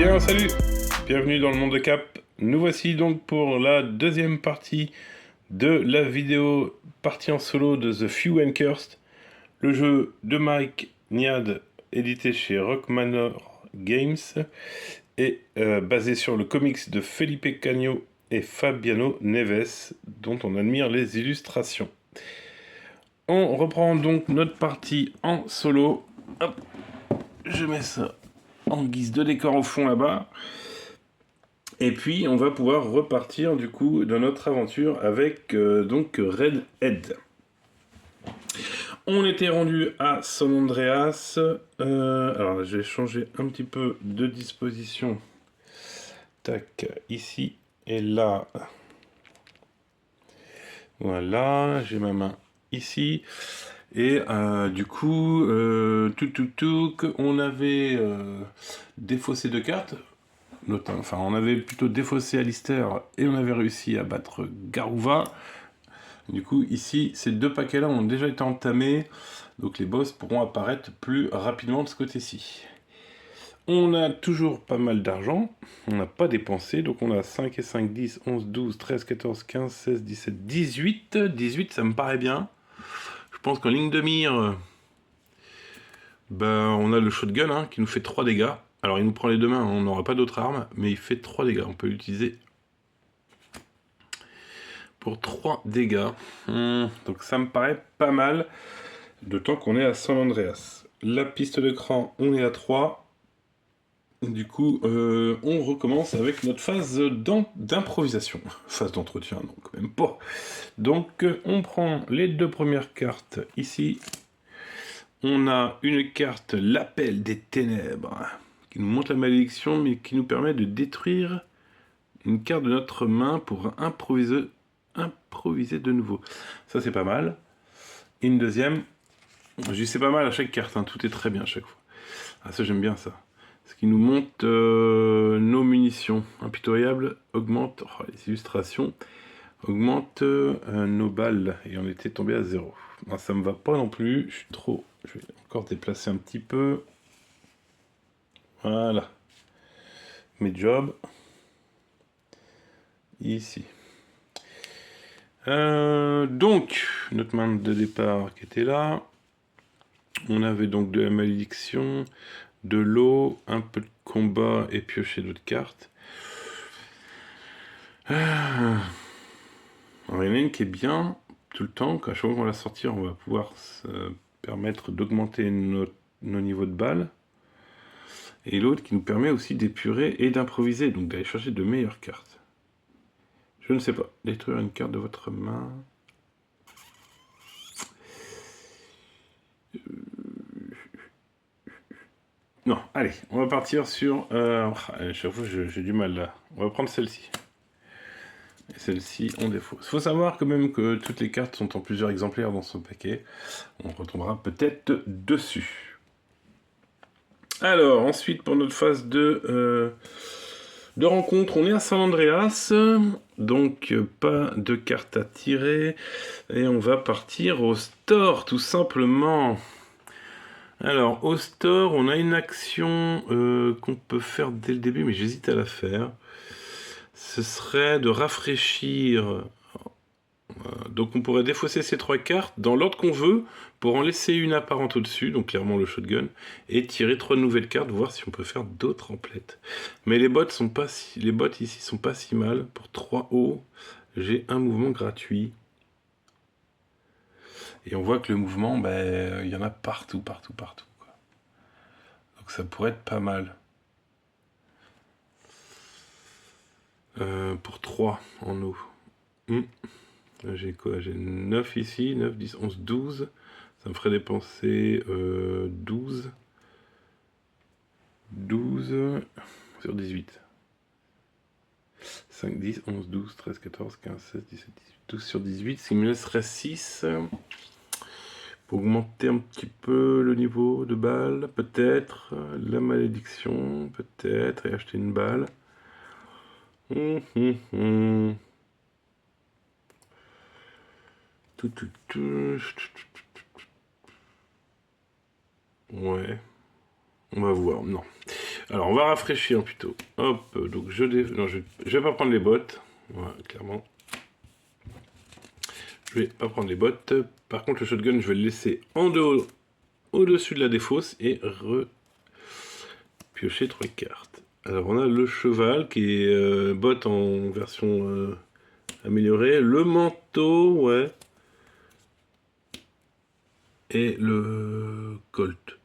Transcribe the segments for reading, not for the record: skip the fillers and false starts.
Bien, salut! Bienvenue dans le monde de Cap. Nous voici donc pour la deuxième partie de la vidéo partie en solo de The Few and Cursed, le jeu de Mike Niad, édité chez Rock Manor Games, et basé sur le comics de Felipe Cagno et Fabiano Neves, dont on admire les illustrations. On reprend donc notre partie en solo. Hop, je mets ça en guise de décor au fond là-bas. Et puis on va pouvoir repartir du coup dans notre aventure avec donc Red Head. On était rendu à San Andreas. Alors j'ai changé un petit peu de disposition. Tac, ici et là. Voilà, j'ai ma main ici. Et du coup, on avait défaussé deux cartes. Enfin, on avait plutôt défaussé Alistair et on avait réussi à battre Garuva. Du coup, ici, ces deux paquets-là ont déjà été entamés. Donc les boss pourront apparaître plus rapidement de ce côté-ci. On a toujours pas mal d'argent. On n'a pas dépensé. Donc on a 5 et 5, 10, 11, 12, 13, 14, 15, 16, 17, 18. 18, ça me paraît bien. Je pense qu'en ligne de mire, on a le shotgun hein, qui nous fait 3 dégâts. Alors il nous prend les deux mains, on n'aura pas d'autres armes, mais il fait 3 dégâts. On peut l'utiliser pour 3 dégâts. Donc ça me paraît pas mal, d'autant qu'on est à San Andreas. La piste de cran, on est à 3. Du coup, on recommence avec notre phase d'improvisation. Phase d'entretien, donc quand même pas. Donc on prend les deux premières cartes ici. On a une carte, l'appel des ténèbres, qui nous montre la malédiction, mais qui nous permet de détruire une carte de notre main pour improviser de nouveau. Ça, c'est pas mal. Et une deuxième, je dis c'est pas mal à chaque carte, hein, tout est très bien à chaque fois. Ah, ça, j'aime bien ça. Ce qui nous montre nos munitions. Impitoyable, augmente, les illustrations, augmente nos balles. Et on était tombé à 0. Non, ça me va pas non plus, je suis trop... Je vais encore déplacer un petit peu. Voilà. Mes jobs. Ici. Donc, notre main de départ qui était là. On avait donc de la malédiction, de l'eau, un peu de combat et piocher d'autres cartes. Alors, il y en a une qui est bien tout le temps. À chaque fois qu'on va la sortir, on va pouvoir se permettre d'augmenter nos niveaux de balles. Et l'autre qui nous permet aussi d'épurer et d'improviser, donc d'aller chercher de meilleures cartes. Je ne sais pas. Détruire une carte de votre main. Non, allez, on va partir sur... chaque fois, j'ai du mal là. On va prendre celle-ci. Et celle-ci, on défaut. Il faut savoir quand même que toutes les cartes sont en plusieurs exemplaires dans son paquet. On retombera peut-être dessus. Alors, ensuite, pour notre phase de rencontre, on est à San Andreas. Donc, pas de cartes à tirer. Et on va partir au store, tout simplement. Alors, au store, on a une action qu'on peut faire dès le début, mais j'hésite à la faire. Ce serait de rafraîchir. Donc on pourrait défausser ces 3 cartes dans l'ordre qu'on veut, pour en laisser une apparente au-dessus, donc clairement le shotgun, et tirer 3 nouvelles cartes, voir si on peut faire d'autres emplettes. Mais les bots ici sont pas si mal. Pour 3 hauts, j'ai un mouvement gratuit. Et on voit que le mouvement, il y en a partout, partout, partout. Donc ça pourrait être pas mal. Pour 3 en eau. J'ai quoi? J'ai 9 ici, 9, 10, 11, 12. Ça me ferait dépenser 12. 12 sur 18. 5, 10, 11, 12, 13, 14, 15, 16, 17, 18, 12 sur 18. Ce qui me laisserait 6. Pour augmenter un petit peu le niveau de balle, peut-être. La malédiction, peut-être. Et acheter une balle. Ouais. On va voir. Non. Alors, on va rafraîchir plutôt. Hop, donc non, je vais pas prendre les bottes. Voilà, clairement. Je vais pas prendre les bottes. Par contre, le shotgun, je vais le laisser en dehors, au-dessus de la défausse et piocher 3 cartes. Alors, on a le cheval qui est botte en version améliorée. Le manteau, ouais. Et le Colt.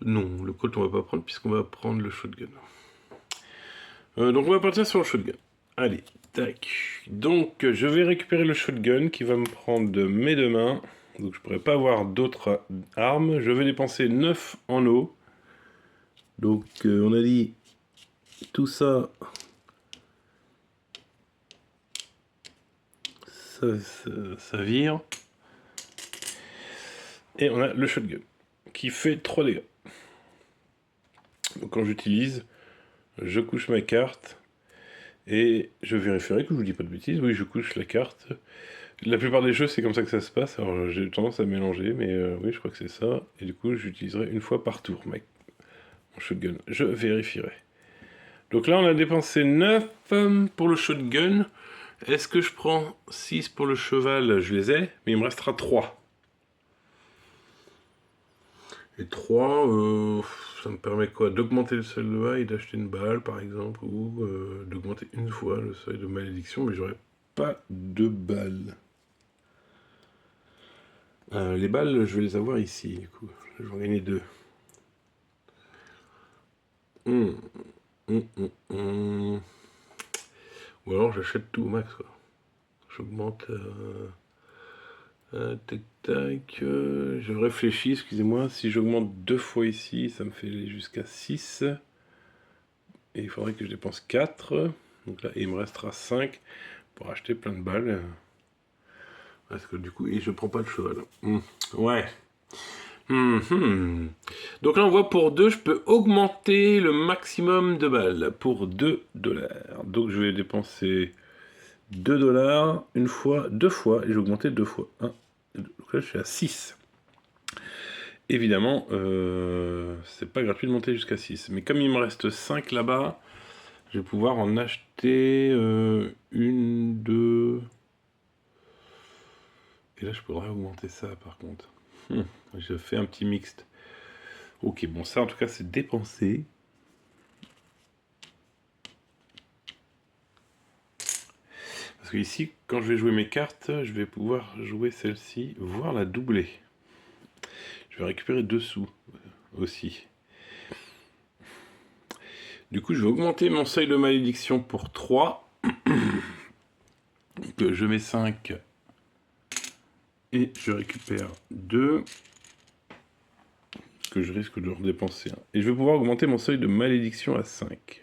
Non, le Colt on va pas prendre puisqu'on va prendre le shotgun. Donc on va partir sur le shotgun. Allez, tac. Donc je vais récupérer le shotgun qui va me prendre de mes deux mains. Donc je pourrais pas avoir d'autres armes. Je vais dépenser 9 en eau. Donc on a dit tout ça. Ça vire. Et on a le shotgun qui fait 3 dégâts. Donc quand j'utilise, je couche ma carte et je vérifierai que je vous dis pas de bêtises. Oui, je couche la carte. La plupart des jeux, c'est comme ça que ça se passe. Alors j'ai tendance à mélanger, mais oui, je crois que c'est ça. Et du coup, j'utiliserai une fois par tour, mec. Mon shotgun. Je vérifierai. Donc là, on a dépensé 9 pour le shotgun. Est-ce que je prends 6 pour le cheval? Je les ai, mais il me restera 3. Et 3, ça me permet quoi? D'augmenter le seuil de maille et d'acheter une balle, par exemple, ou d'augmenter une fois le seuil de malédiction, mais j'aurais pas de balles. Les balles, je vais les avoir ici, du coup. Je vais en gagner 2. Ou alors j'achète tout au max, quoi. J'augmente... tac tac, je réfléchis, excusez-moi. Si j'augmente 2 fois ici, ça me fait jusqu'à 6. Et il faudrait que je dépense 4. Donc là, il me restera 5 pour acheter plein de balles. Parce que du coup, et je prends pas le cheval. Ouais. Donc là, on voit pour 2, je peux augmenter le maximum de balles pour 2 $. Donc je vais dépenser 2 $ une fois, 2 fois, et j'ai augmenté 2 fois. 1, donc là, je suis à 6. Évidemment, c'est pas gratuit de monter jusqu'à 6. Mais comme il me reste 5 là-bas, je vais pouvoir en acheter une, 2... Et là, je pourrais augmenter ça, par contre. Je fais un petit mixte. Ok, bon, ça, en tout cas, c'est dépensé. Parce que ici, quand je vais jouer mes cartes, je vais pouvoir jouer celle-ci, voire la doubler. Je vais récupérer 2 sous aussi. Du coup, je vais augmenter mon seuil de malédiction pour 3. Donc, je mets 5. Et je récupère 2. Parce que je risque de redépenser 1. Et je vais pouvoir augmenter mon seuil de malédiction à 5.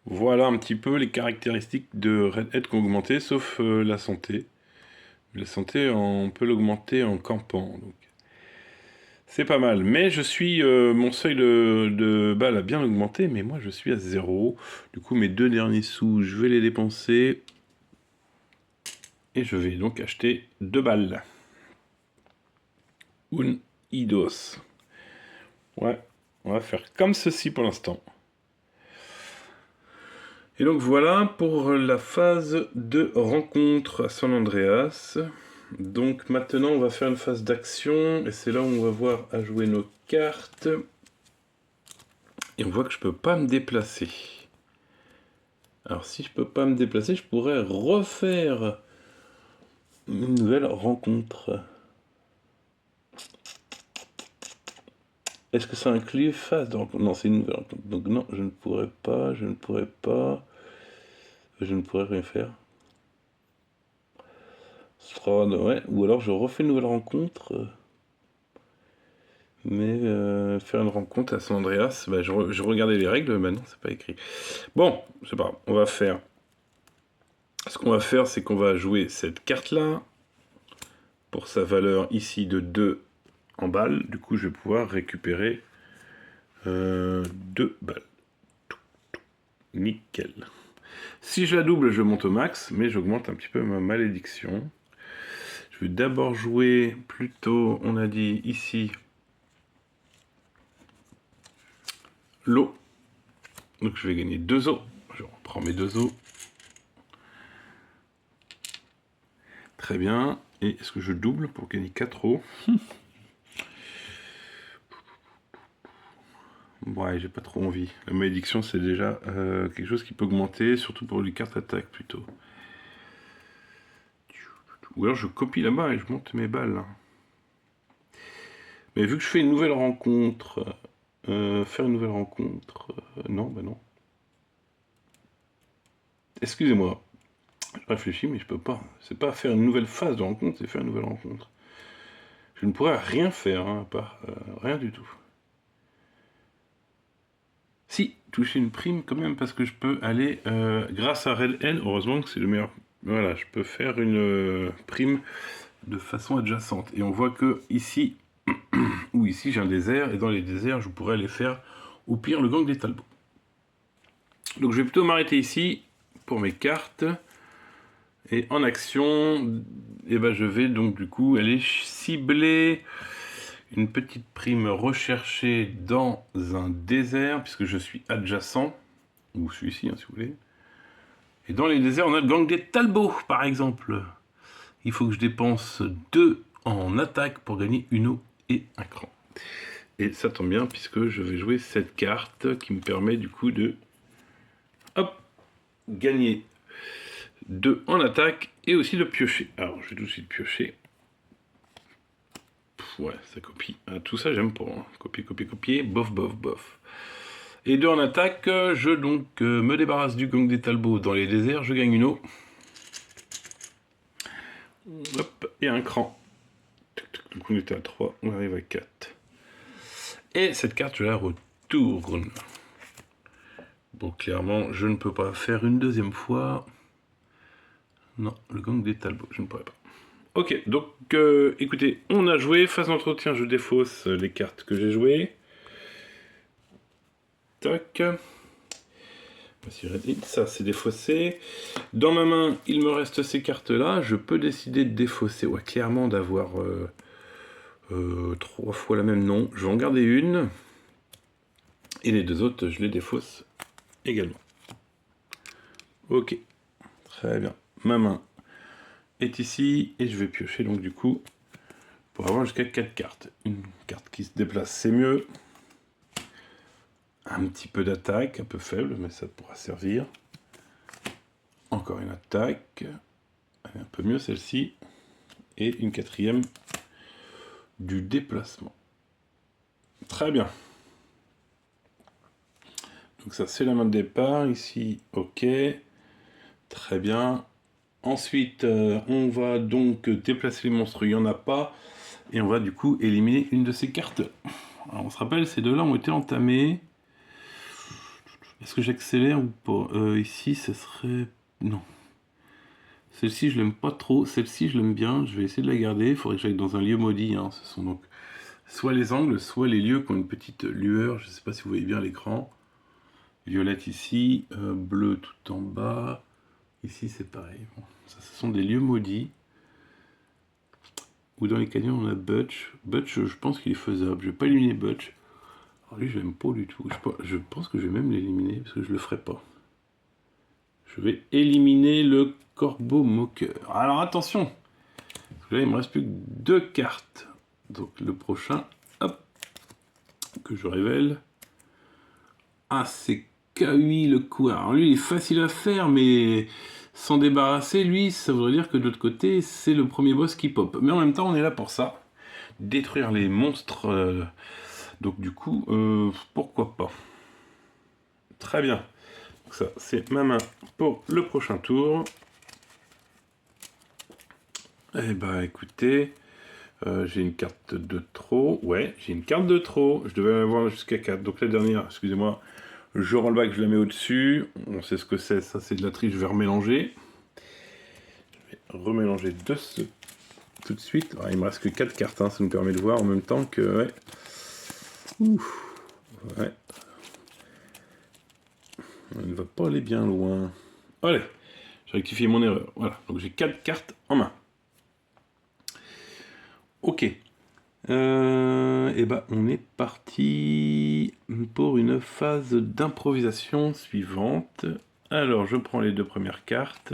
Voilà un petit peu les caractéristiques de Redhead qui ont augmenté, sauf la santé. La santé, on peut l'augmenter en campant. Donc. C'est pas mal. Mais je suis... mon seuil de balle a bien augmenté, mais moi je suis à 0. Du coup, mes 2 derniers sous, je vais les dépenser. Et je vais donc acheter 2 balles. Unidos. Ouais, on va faire comme ceci pour l'instant. Et donc voilà pour la phase de rencontre à San Andreas. Donc maintenant on va faire une phase d'action et c'est là où on va voir à jouer nos cartes. Et on voit que je peux pas me déplacer. Alors si je peux pas me déplacer, je pourrais refaire une nouvelle rencontre. Est-ce que ça inclut phase de rencontre? Non, c'est une nouvelle rencontre. Donc non, je ne pourrais pas, je ne pourrais rien faire. Ouais, ou alors je refais une nouvelle rencontre. Mais faire une rencontre à San Andreas, bah, je regardais les règles, mais non, c'est pas écrit. Bon, c'est pas grave, on va faire... Ce qu'on va faire, c'est qu'on va jouer cette carte-là, pour sa valeur ici de 2 en balles. Du coup, je vais pouvoir récupérer 2 balles. Nickel. Si je la double, je monte au max, mais j'augmente un petit peu ma malédiction. Je vais d'abord jouer plutôt, on a dit ici, l'eau. Donc je vais gagner 2 os. Je reprends mes 2 os. Très bien. Et est-ce que je double pour gagner 4 os? Ouais, j'ai pas trop envie. La malédiction, c'est déjà quelque chose qui peut augmenter, surtout pour les cartes attaque plutôt. Ou alors je copie là-bas et je monte mes balles. Mais vu que je fais une nouvelle rencontre, faire une nouvelle rencontre, non, bah non. Excusez-moi, je réfléchis, mais je peux pas. C'est pas faire une nouvelle phase de rencontre, c'est faire une nouvelle rencontre. Je ne pourrais rien faire, hein, à part rien du tout. Si, toucher une prime quand même, parce que je peux aller, grâce à Red N, heureusement que c'est le meilleur. Voilà, je peux faire une prime de façon adjacente. Et on voit que ici, ou ici j'ai un désert, et dans les déserts, je pourrais aller faire, au pire, le gang des Talbots. Donc je vais plutôt m'arrêter ici pour mes cartes. Et en action, eh ben, je vais donc du coup aller cibler une petite prime recherchée dans un désert, puisque je suis adjacent, ou celui-ci, hein, si vous voulez. Et dans les déserts, on a le gang des Talbots, par exemple. Il faut que je dépense 2 en attaque pour gagner une eau et un cran. Et ça tombe bien, puisque je vais jouer cette carte qui me permet du coup de gagner 2 en attaque et aussi de piocher. Alors, je vais tout de suite piocher. Ouais, ça copie. Tout ça, j'aime pas. Hein. Copier, copier, copier. Bof, bof, bof. Et 2 en attaque, je donc me débarrasse du gang des Talbots dans les déserts. Je gagne une eau. Hop, et un cran. Donc on était à 3, on arrive à 4. Et cette carte, je la retourne. Bon, clairement, je ne peux pas faire une deuxième fois. Non, le gang des Talbots, je ne pourrais pas. Ok, donc écoutez, on a joué. Phase d'entretien, je défausse les cartes que j'ai jouées. Tac. Ça, c'est défaussé. Dans ma main, il me reste ces cartes-là. Je peux décider de défausser. Ouais, clairement, d'avoir 3 fois la même. Non, je vais en garder une. Et les 2 autres, je les défausse également. Ok, très bien. Ma main est ici. Et je vais piocher, donc du coup, pour avoir jusqu'à 4 cartes. Une carte qui se déplace, c'est mieux. Un petit peu d'attaque, un peu faible, mais ça pourra servir. Encore une attaque. Un peu mieux celle-ci. Et une 4e du déplacement. Très bien. Donc ça, c'est la main de départ. Ici, ok. Très bien. Ensuite, on va donc déplacer les monstres. Il n'y en a pas. Et on va du coup éliminer une de ces cartes. Alors, on se rappelle, ces deux-là ont été entamés. Est-ce que j'accélère ou pas? Ici, ce serait... Non. Celle-ci, je l'aime pas trop. Celle-ci, je l'aime bien. Je vais essayer de la garder. Il faudrait que j'aille dans un lieu maudit. Hein. Ce sont donc soit les angles, soit les lieux qui ont une petite lueur. Je ne sais pas si vous voyez bien l'écran. Violette ici, bleu tout en bas. Ici, c'est pareil. Bon, ça, ce sont des lieux maudits. Ou dans les canyons, on a Butch. Butch, je pense qu'il est faisable. Je vais pas éliminer Butch. Alors lui, je l'aime pas du tout. Je pense que je vais même l'éliminer, parce que je le ferai pas. Je vais éliminer le corbeau moqueur. Alors attention, parce que là, il me reste plus que 2 cartes. Donc le prochain, hop, que je révèle. Ah, c'est Kaui le couard. Alors lui, il est facile à faire, mais s'en débarrasser, lui, ça voudrait dire que de l'autre côté, c'est le premier boss qui pop. Mais en même temps, on est là pour ça. Détruire les monstres. Donc du coup, pourquoi pas. Très bien. Donc ça, c'est ma main pour le prochain tour. Eh ben, écoutez, j'ai une carte de trop. Ouais, j'ai une carte de trop. Je devais en avoir jusqu'à 4. Donc la dernière, excusez-moi, je roll back, je la mets au-dessus. On sait ce que c'est, ça c'est de la triche, je vais remélanger. Je vais remélanger tout de suite. Alors, il me reste que 4 cartes, hein, ça nous permet de voir en même temps que... Ouais. Ouf. Ouais. On ne va pas aller bien loin. Allez, j'ai rectifié mon erreur. Voilà, donc j'ai 4 cartes en main. Ok. Et bah on est parti pour une phase d'improvisation suivante. Alors je prends les deux premières cartes.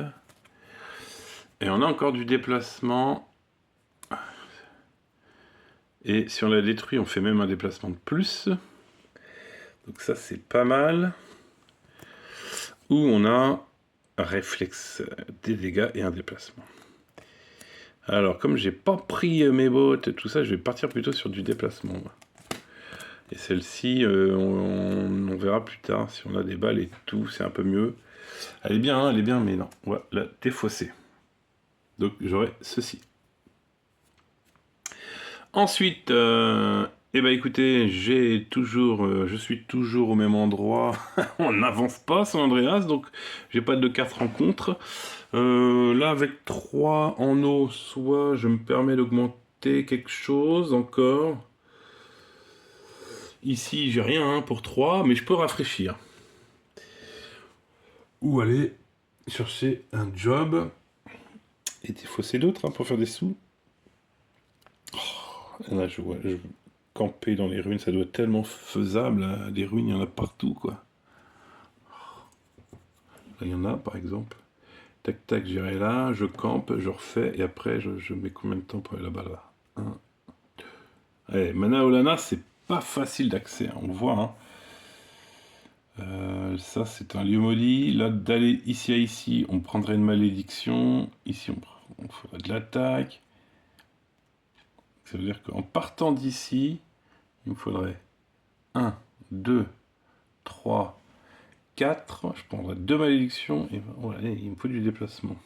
Et on a encore du déplacement. Et si on la détruit, on fait même un déplacement de plus. Donc ça c'est pas mal. Ou on a un réflexe des dégâts et un déplacement. Alors comme j'ai pas pris mes bottes et tout ça, je vais partir plutôt sur du déplacement. Et celle-ci, on verra plus tard si on a des balles et tout, c'est un peu mieux. Elle est bien, mais non, on va la défausser. Donc j'aurai ceci. Ensuite, eh ben écoutez, je suis toujours au même endroit. On n'avance pas sur Andreas, donc j'ai pas de carte rencontre. Là, avec 3 en eau, soit je me permets d'augmenter quelque chose encore. Ici, j'ai rien pour 3, mais je peux rafraîchir. Ou aller chercher un job et défausser d'autres pour faire des sous. Oh, là, je vois, camper dans les ruines, ça doit être tellement faisable. Hein. Les ruines, il y en a partout, quoi. Là, il y en a, par exemple. Tac, tac, j'irai là, je campe, je refais, et après, je mets combien de temps pour aller là-bas, là 1, 2... Allez, Mana Olana, c'est pas facile d'accès, hein, on le voit, hein. Ça, c'est un lieu maudit. Là, d'aller ici à ici, on prendrait une malédiction. Ici, on ferait de l'attaque. Ça veut dire qu'en partant d'ici, il me faudrait 1, 2, 3, 4. Je prendrais 2 malédictions. Et voilà, il me faut du déplacement.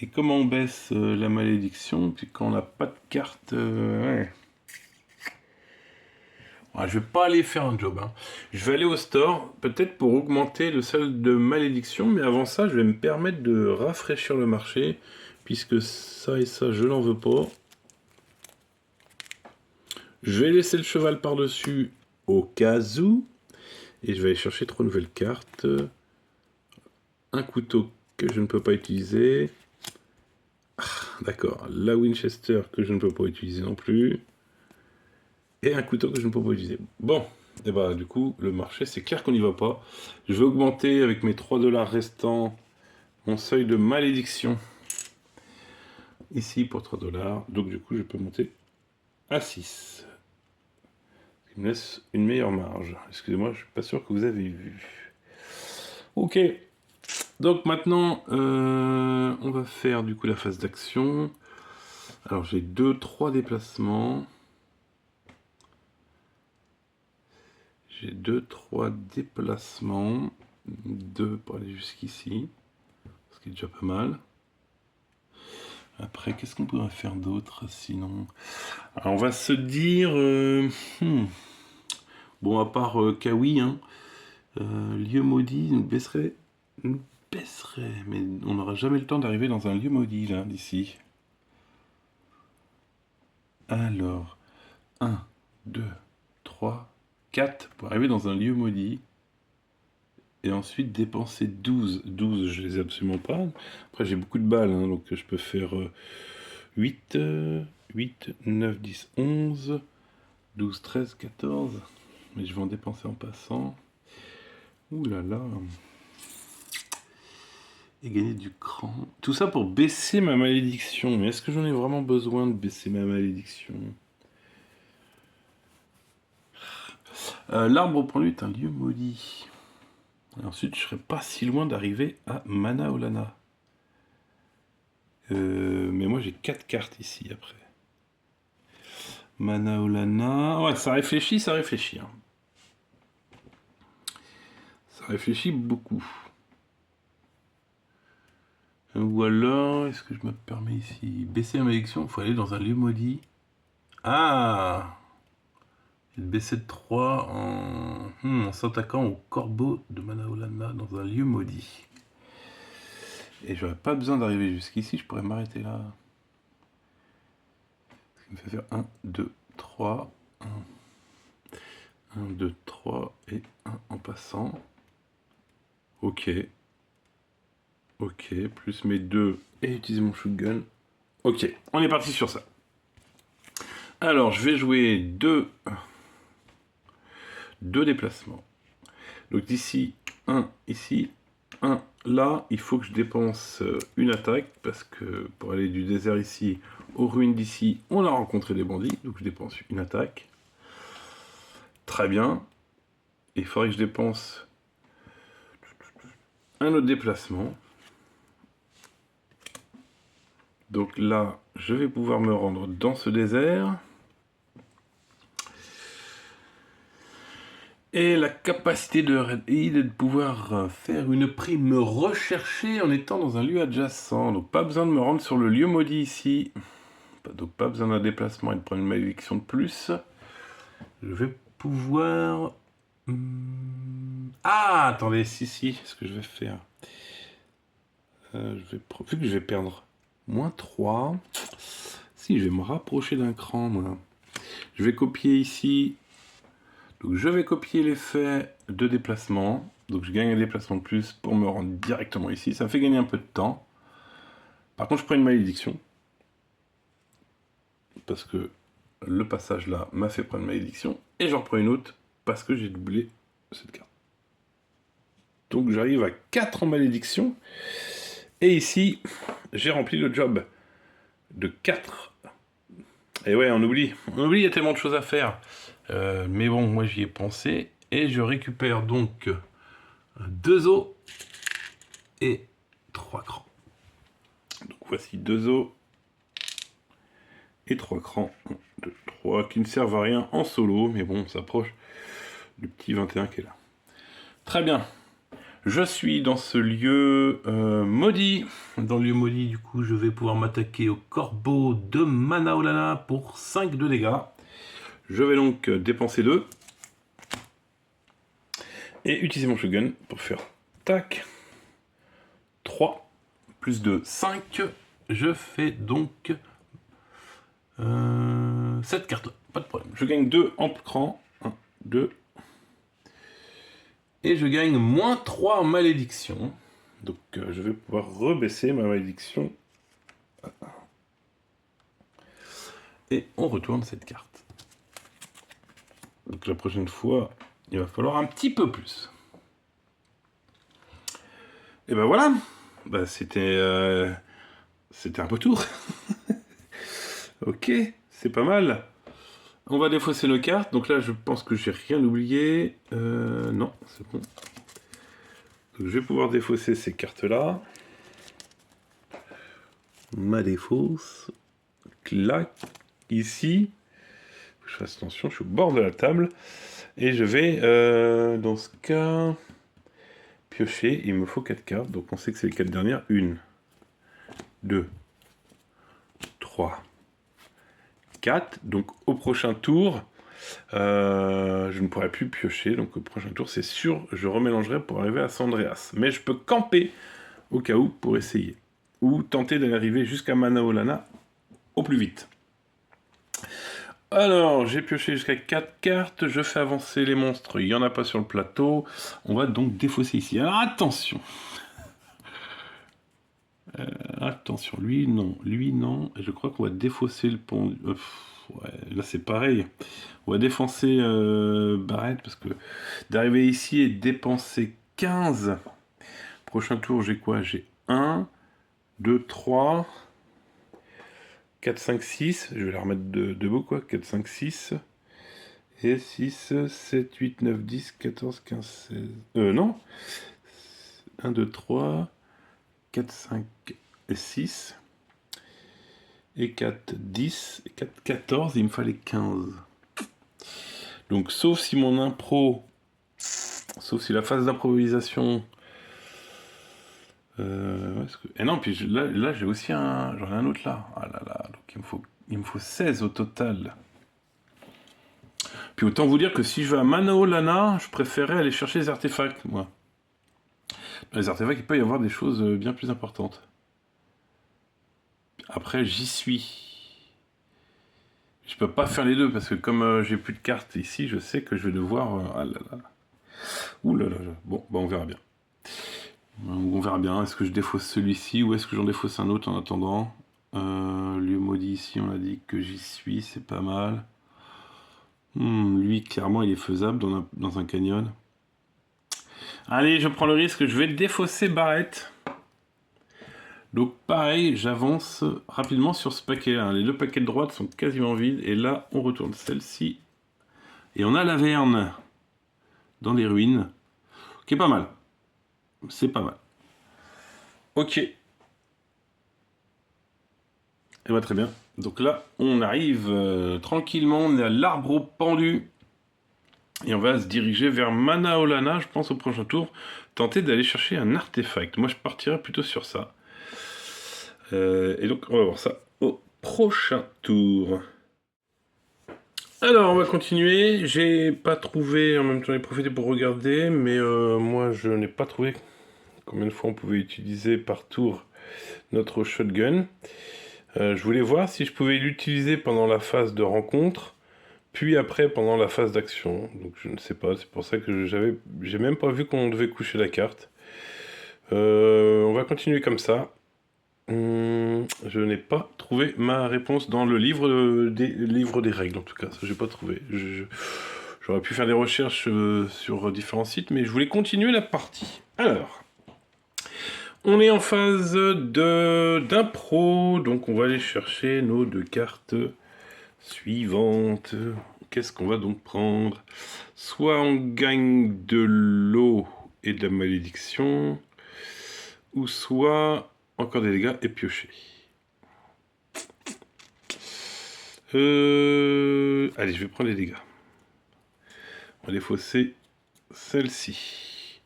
Et comment on baisse la malédiction? Puis quand on n'a pas de carte... ouais. Ah, je vais pas aller faire un job. Hein. Je vais aller au store, peut-être pour augmenter le seuil de malédiction, mais avant ça, je vais me permettre de rafraîchir le marché, puisque ça et ça, je n'en veux pas. Je vais laisser le cheval par-dessus au cas où, et je vais aller chercher 3 nouvelles cartes. Un couteau que je ne peux pas utiliser. Ah, d'accord, la Winchester que je ne peux pas utiliser non plus. Et un couteau que je ne peux pas utiliser. Bon, et bah du coup, le marché, c'est clair qu'on n'y va pas. Je vais augmenter avec mes 3 $, restants mon seuil de malédiction. Ici pour 3 $. Donc du coup, je peux monter à 6. Ce qui me laisse une meilleure marge. Excusez-moi, je suis pas sûr que vous avez vu. Ok. Donc maintenant, on va faire du coup la phase d'action. Alors j'ai 2-3 déplacements. J'ai 2-3 déplacements. 2 pour aller jusqu'ici. Ce qui est déjà pas mal. Après, qu'est-ce qu'on pourrait faire d'autre sinon? Alors, on va se dire... Bon, à part Kawi, hein, lieu maudit nous baisserait... mais on n'aura jamais le temps d'arriver dans un lieu maudit, là, d'ici. Alors, 1, 2, 3, 4 pour arriver dans un lieu maudit. Et ensuite dépenser 12. 12, je les ai absolument pas. Après, j'ai beaucoup de balles, hein, donc je peux faire 8, 8, 9, 10, 11, 12, 13, 14. Mais je vais en dépenser en passant. Ouh là là. Et gagner du cran. Tout ça pour baisser ma malédiction. Mais est-ce que j'en ai vraiment besoin de baisser ma malédiction? L'arbre au point est un lieu maudit. Et ensuite, je serais pas si loin d'arriver à Mana Olana. Mais moi, j'ai 4 cartes ici, après. Mana Olana... Ouais, ça réfléchit, ça réfléchit. Hein. Ça réfléchit beaucoup. Ou alors, est-ce que je me permets ici? Baisser la malédiction, il faut aller dans un lieu maudit. Ah! Baisser de 3 en s'attaquant au corbeau de Mana Olana dans un lieu maudit. Et j'aurais pas besoin d'arriver jusqu'ici, je pourrais m'arrêter là. Ce qui me fait faire 1, 2, 3, 1, 2, 3 et 1 en passant. Ok. Ok, plus mes 2 et utiliser mon shotgun. Ok, on est parti sur ça. Alors, je vais jouer deux déplacements. Donc d'ici, un ici, un là. Il faut que je dépense une attaque, parce que pour aller du désert ici aux ruines d'ici, on a rencontré des bandits. Donc je dépense une attaque. Très bien. Il faudrait que je dépense un autre déplacement. Donc là, je vais pouvoir me rendre dans ce désert. Et la capacité de Red Hill est de pouvoir faire une prime recherchée en étant dans un lieu adjacent. Donc pas besoin de me rendre sur le lieu maudit ici. Donc pas besoin d'un déplacement et de prendre une malédiction de plus. Je vais pouvoir... Ah, attendez, si, ce que je vais faire. Vu que je vais perdre -3. Si, je vais me rapprocher d'un cran, moi. Je vais copier ici. Donc je vais copier l'effet de déplacement. Donc je gagne un déplacement de plus pour me rendre directement ici. Ça me fait gagner un peu de temps. Par contre, je prends une malédiction. Parce que le passage là m'a fait prendre une malédiction. Et j'en reprends une autre parce que j'ai doublé cette carte. Donc j'arrive à 4 en malédiction. Et ici, j'ai rempli le job de 4. Et ouais, on oublie, il y a tellement de choses à faire. Mais bon, moi j'y ai pensé. Et je récupère donc 2 os et 3 crans. Donc voici 2 os et 3 crans. 1, 2, 3 qui ne servent à rien en solo. Mais bon, on s'approche du petit 21 qui est là. Très bien. Je suis dans ce lieu maudit. Dans le lieu maudit, du coup, je vais pouvoir m'attaquer au corbeau de Manaolana pour 5 de dégâts. Je vais donc dépenser 2. Et utiliser mon shotgun pour faire tac. 3 plus 2, 5. Je fais donc 7 cartes. Pas de problème. Je gagne 2 en cran. 1, 2. Et je gagne -3 en malédiction. Donc je vais pouvoir rebaisser ma malédiction. Et on retourne cette carte. Donc la prochaine fois, il va falloir un petit peu plus. Et ben voilà. Ben, c'était un beau tour. Ok, c'est pas mal. On va défausser nos cartes. Donc là, je pense que j'ai rien oublié. Non, c'est bon. Donc, je vais pouvoir défausser ces cartes-là. Ma défausse. Clac. Ici. Faut que je fasse attention, je suis au bord de la table. Et je vais, dans ce cas, piocher. Il me faut 4 cartes. Donc on sait que c'est les 4 dernières. 1, 2, 3, 4. Donc au prochain tour, je ne pourrai plus piocher. Donc au prochain tour, c'est sûr, je remélangerai pour arriver à San Andreas. Mais je peux camper au cas où pour essayer. Ou tenter d'aller arriver jusqu'à Manaolana au plus vite. Alors, j'ai pioché jusqu'à 4 cartes. Je fais avancer les monstres. Il n'y en a pas sur le plateau. On va donc défausser ici. Alors attention. Attention, lui non, et je crois qu'on va défausser le pont. Ouais, là c'est pareil. On va défoncer Barrette parce que d'arriver ici et dépenser 15. Prochain tour, j'ai quoi? J'ai 1, 2, 3, 4, 5, 6. Je vais la remettre debout quoi. 4, 5, 6. Et 6, 7, 8, 9, 10, 14, 15, 16. Non. 1, 2, 3. 4, 5 et 6. Et 4, 10. Et 4, 14. Il me fallait 15. Donc, sauf si mon impro... Sauf si la phase d'improvisation... Et non, puis là j'ai aussi un... J'en ai un autre là. Ah là là. Donc, il me faut 16 au total. Puis autant vous dire que si je vais à Manaolana, je préférais aller chercher les artefacts, moi. Dans les artefacts, il peut y avoir des choses bien plus importantes. Après, j'y suis. Je peux pas faire les deux, parce que comme j'ai plus de cartes ici, je sais que je vais devoir... ah là là. Ouh là là là. Bon, bah on verra bien. On verra bien. Est-ce que je défausse celui-ci, ou est-ce que j'en défausse un autre en attendant lieu maudit ici, on a dit que j'y suis, c'est pas mal. Lui, clairement, il est faisable dans un canyon. Allez, je prends le risque, je vais défausser Barrett. Donc pareil, j'avance rapidement sur ce paquet-là. Les deux paquets de droite sont quasiment vides. Et là, on retourne celle-ci. Et on a l'Averne dans les ruines. Qui est pas mal. C'est pas mal. Ok. Et bah très bien. Donc là, on arrive tranquillement. On est à l'arbre pendu. Et on va se diriger vers Manaolana, je pense, au prochain tour. Tenter d'aller chercher un artefact. Moi, je partirais plutôt sur ça. Et donc, on va voir ça au prochain tour. Alors, on va continuer. J'ai pas trouvé, en même temps, j'ai profité pour regarder, mais moi, je n'ai pas trouvé combien de fois on pouvait utiliser par tour notre shotgun. Je voulais voir si je pouvais l'utiliser pendant la phase de rencontre, puis après pendant la phase d'action. Donc, je ne sais pas. C'est pour ça que j'ai même pas vu qu'on devait coucher la carte. On va continuer comme ça. Je n'ai pas trouvé ma réponse dans le livre des règles, en tout cas. Ça, j'ai pas trouvé. J'aurais pu faire des recherches sur différents sites, mais je voulais continuer la partie. Alors, on est en phase d'impro, donc on va aller chercher nos deux cartes suivantes. Qu'est-ce qu'on va donc prendre? Soit on gagne de l'eau et de la malédiction, ou soit encore des dégâts et piocher. Allez, je vais prendre les dégâts. On va défausser celle-ci.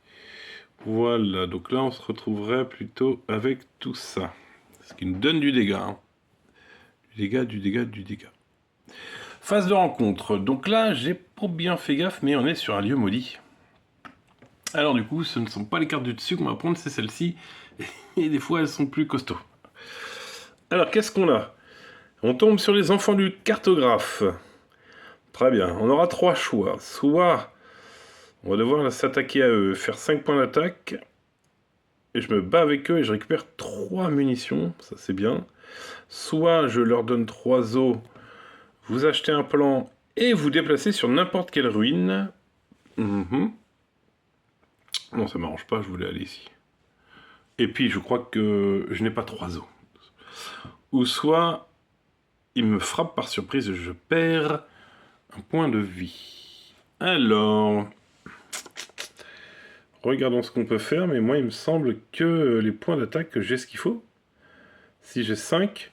Voilà, donc là on se retrouverait plutôt avec tout ça. Ce qui nous donne du dégât. Hein. Du dégât. Phase de rencontre. Donc là, j'ai pas bien fait gaffe, mais on est sur un lieu maudit. Alors du coup, ce ne sont pas les cartes du dessus qu'on va prendre, c'est celles-ci. Et des fois, elles sont plus costauds. Alors, qu'est-ce qu'on a? On tombe sur les enfants du cartographe. Très bien, on aura 3 choix. Soit on va devoir s'attaquer à eux, faire 5 points d'attaque, et je me bats avec eux et je récupère 3 munitions, ça c'est bien. Soit je leur donne 3 os, vous achetez un plan et vous déplacez sur n'importe quelle ruine. Non, ça m'arrange pas, je voulais aller ici. Et puis je crois que je n'ai pas 3 os. Ou soit il me frappe par surprise et je perds un point de vie. Alors, regardons ce qu'on peut faire, mais moi il me semble que les points d'attaque, j'ai ce qu'il faut. Si j'ai 5,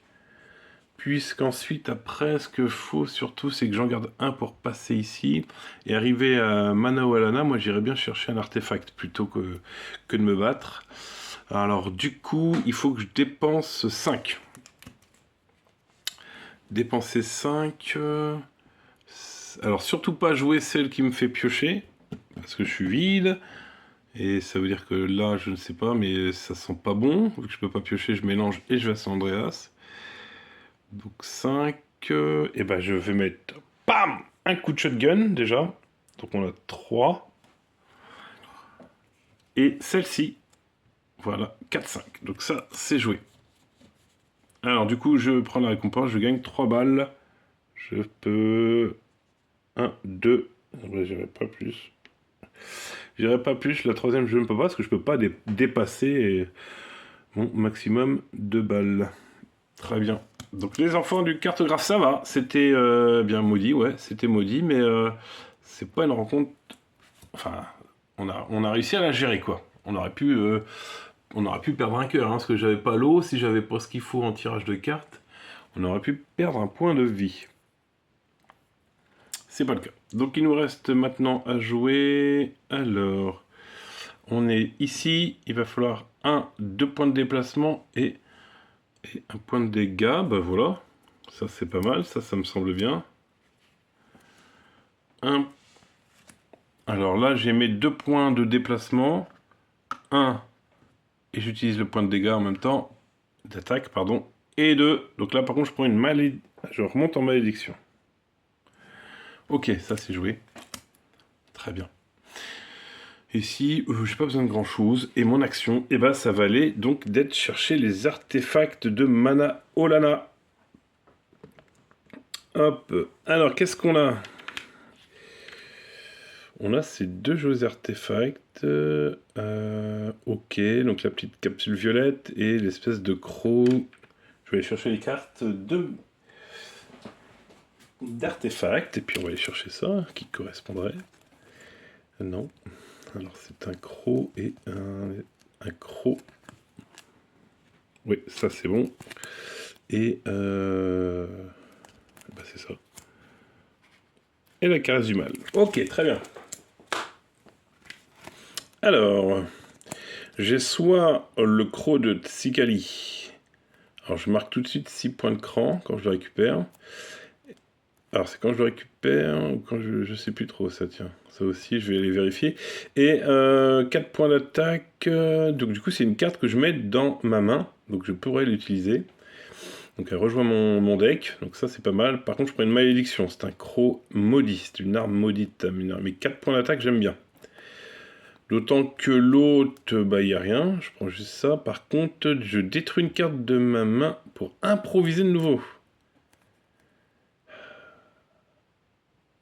puisqu'ensuite après ce qu'il faut surtout c'est que j'en garde un pour passer ici, et arriver à Manaolana, moi j'irais bien chercher un artefact plutôt que de me battre. Alors du coup, il faut que je dépense 5. Dépenser 5... Alors surtout pas jouer celle qui me fait piocher, parce que je suis vide, et ça veut dire que là je ne sais pas, mais ça sent pas bon, vu que je peux pas piocher, je mélange et je vais à San Andreas. Donc 5, et ben je vais mettre, bam, un coup de shotgun déjà, donc on a 3, et celle-ci, voilà, 4-5, donc ça c'est joué. Alors du coup je prends la récompense, je gagne 3 balles, je peux... 1, 2, j'irai pas plus. J'irai pas plus, la troisième je ne peux pas parce que je peux pas dépasser mon maximum de balles. Très bien. Donc les enfants du cartographe, ça va. C'était bien maudit, ouais, c'était maudit, mais c'est pas une rencontre... Enfin, on a réussi à la gérer, quoi. On aurait pu perdre un cœur, hein, parce que j'avais pas l'eau, si j'avais pas ce qu'il faut en tirage de cartes, on aurait pu perdre un point de vie. C'est pas le cas. Donc il nous reste maintenant à jouer. Alors, on est ici. Il va falloir 2 points de déplacement et un point de dégâts. Bah voilà. Ça c'est pas mal. Ça me semble bien. Alors là, j'ai mes 2 points de déplacement. 1. Et j'utilise le point de dégâts en même temps. D'attaque, pardon. Et 2. Donc là, par contre, je prends une malédiction. Je remonte en malédiction. Ok, ça c'est joué. Très bien. Ici, j'ai pas besoin de grand chose. Et mon action, ça va aller donc d'être chercher les artefacts de Manaolana. Hop. Alors, qu'est-ce qu'on a? On a ces deux jeux artefacts. Ok, donc la petite capsule violette et l'espèce de croc. Je vais aller chercher les cartes d'artefacts et puis on va aller chercher ça qui correspondrait. Non. Alors c'est un croc et un croc. Oui, ça c'est bon. Et bah c'est ça. Et la caresse du mal. Ok, très bien. Alors, j'ai soit le croc de Tsikali. Alors je marque tout de suite 6 points de cran quand je le récupère. Alors c'est quand je le récupère ou quand je sais plus trop ça, tiens. Ça aussi je vais aller vérifier. Et 4 points d'attaque. Donc du coup c'est une carte que je mets dans ma main. Donc je pourrais l'utiliser. Donc elle rejoint mon deck. Donc ça c'est pas mal. Par contre je prends une malédiction. C'est un croc maudit. C'est une arme maudite. Mais 4 points d'attaque j'aime bien. D'autant que l'autre, bah il n'y a rien. Je prends juste ça. Par contre je détruis une carte de ma main pour improviser de nouveau.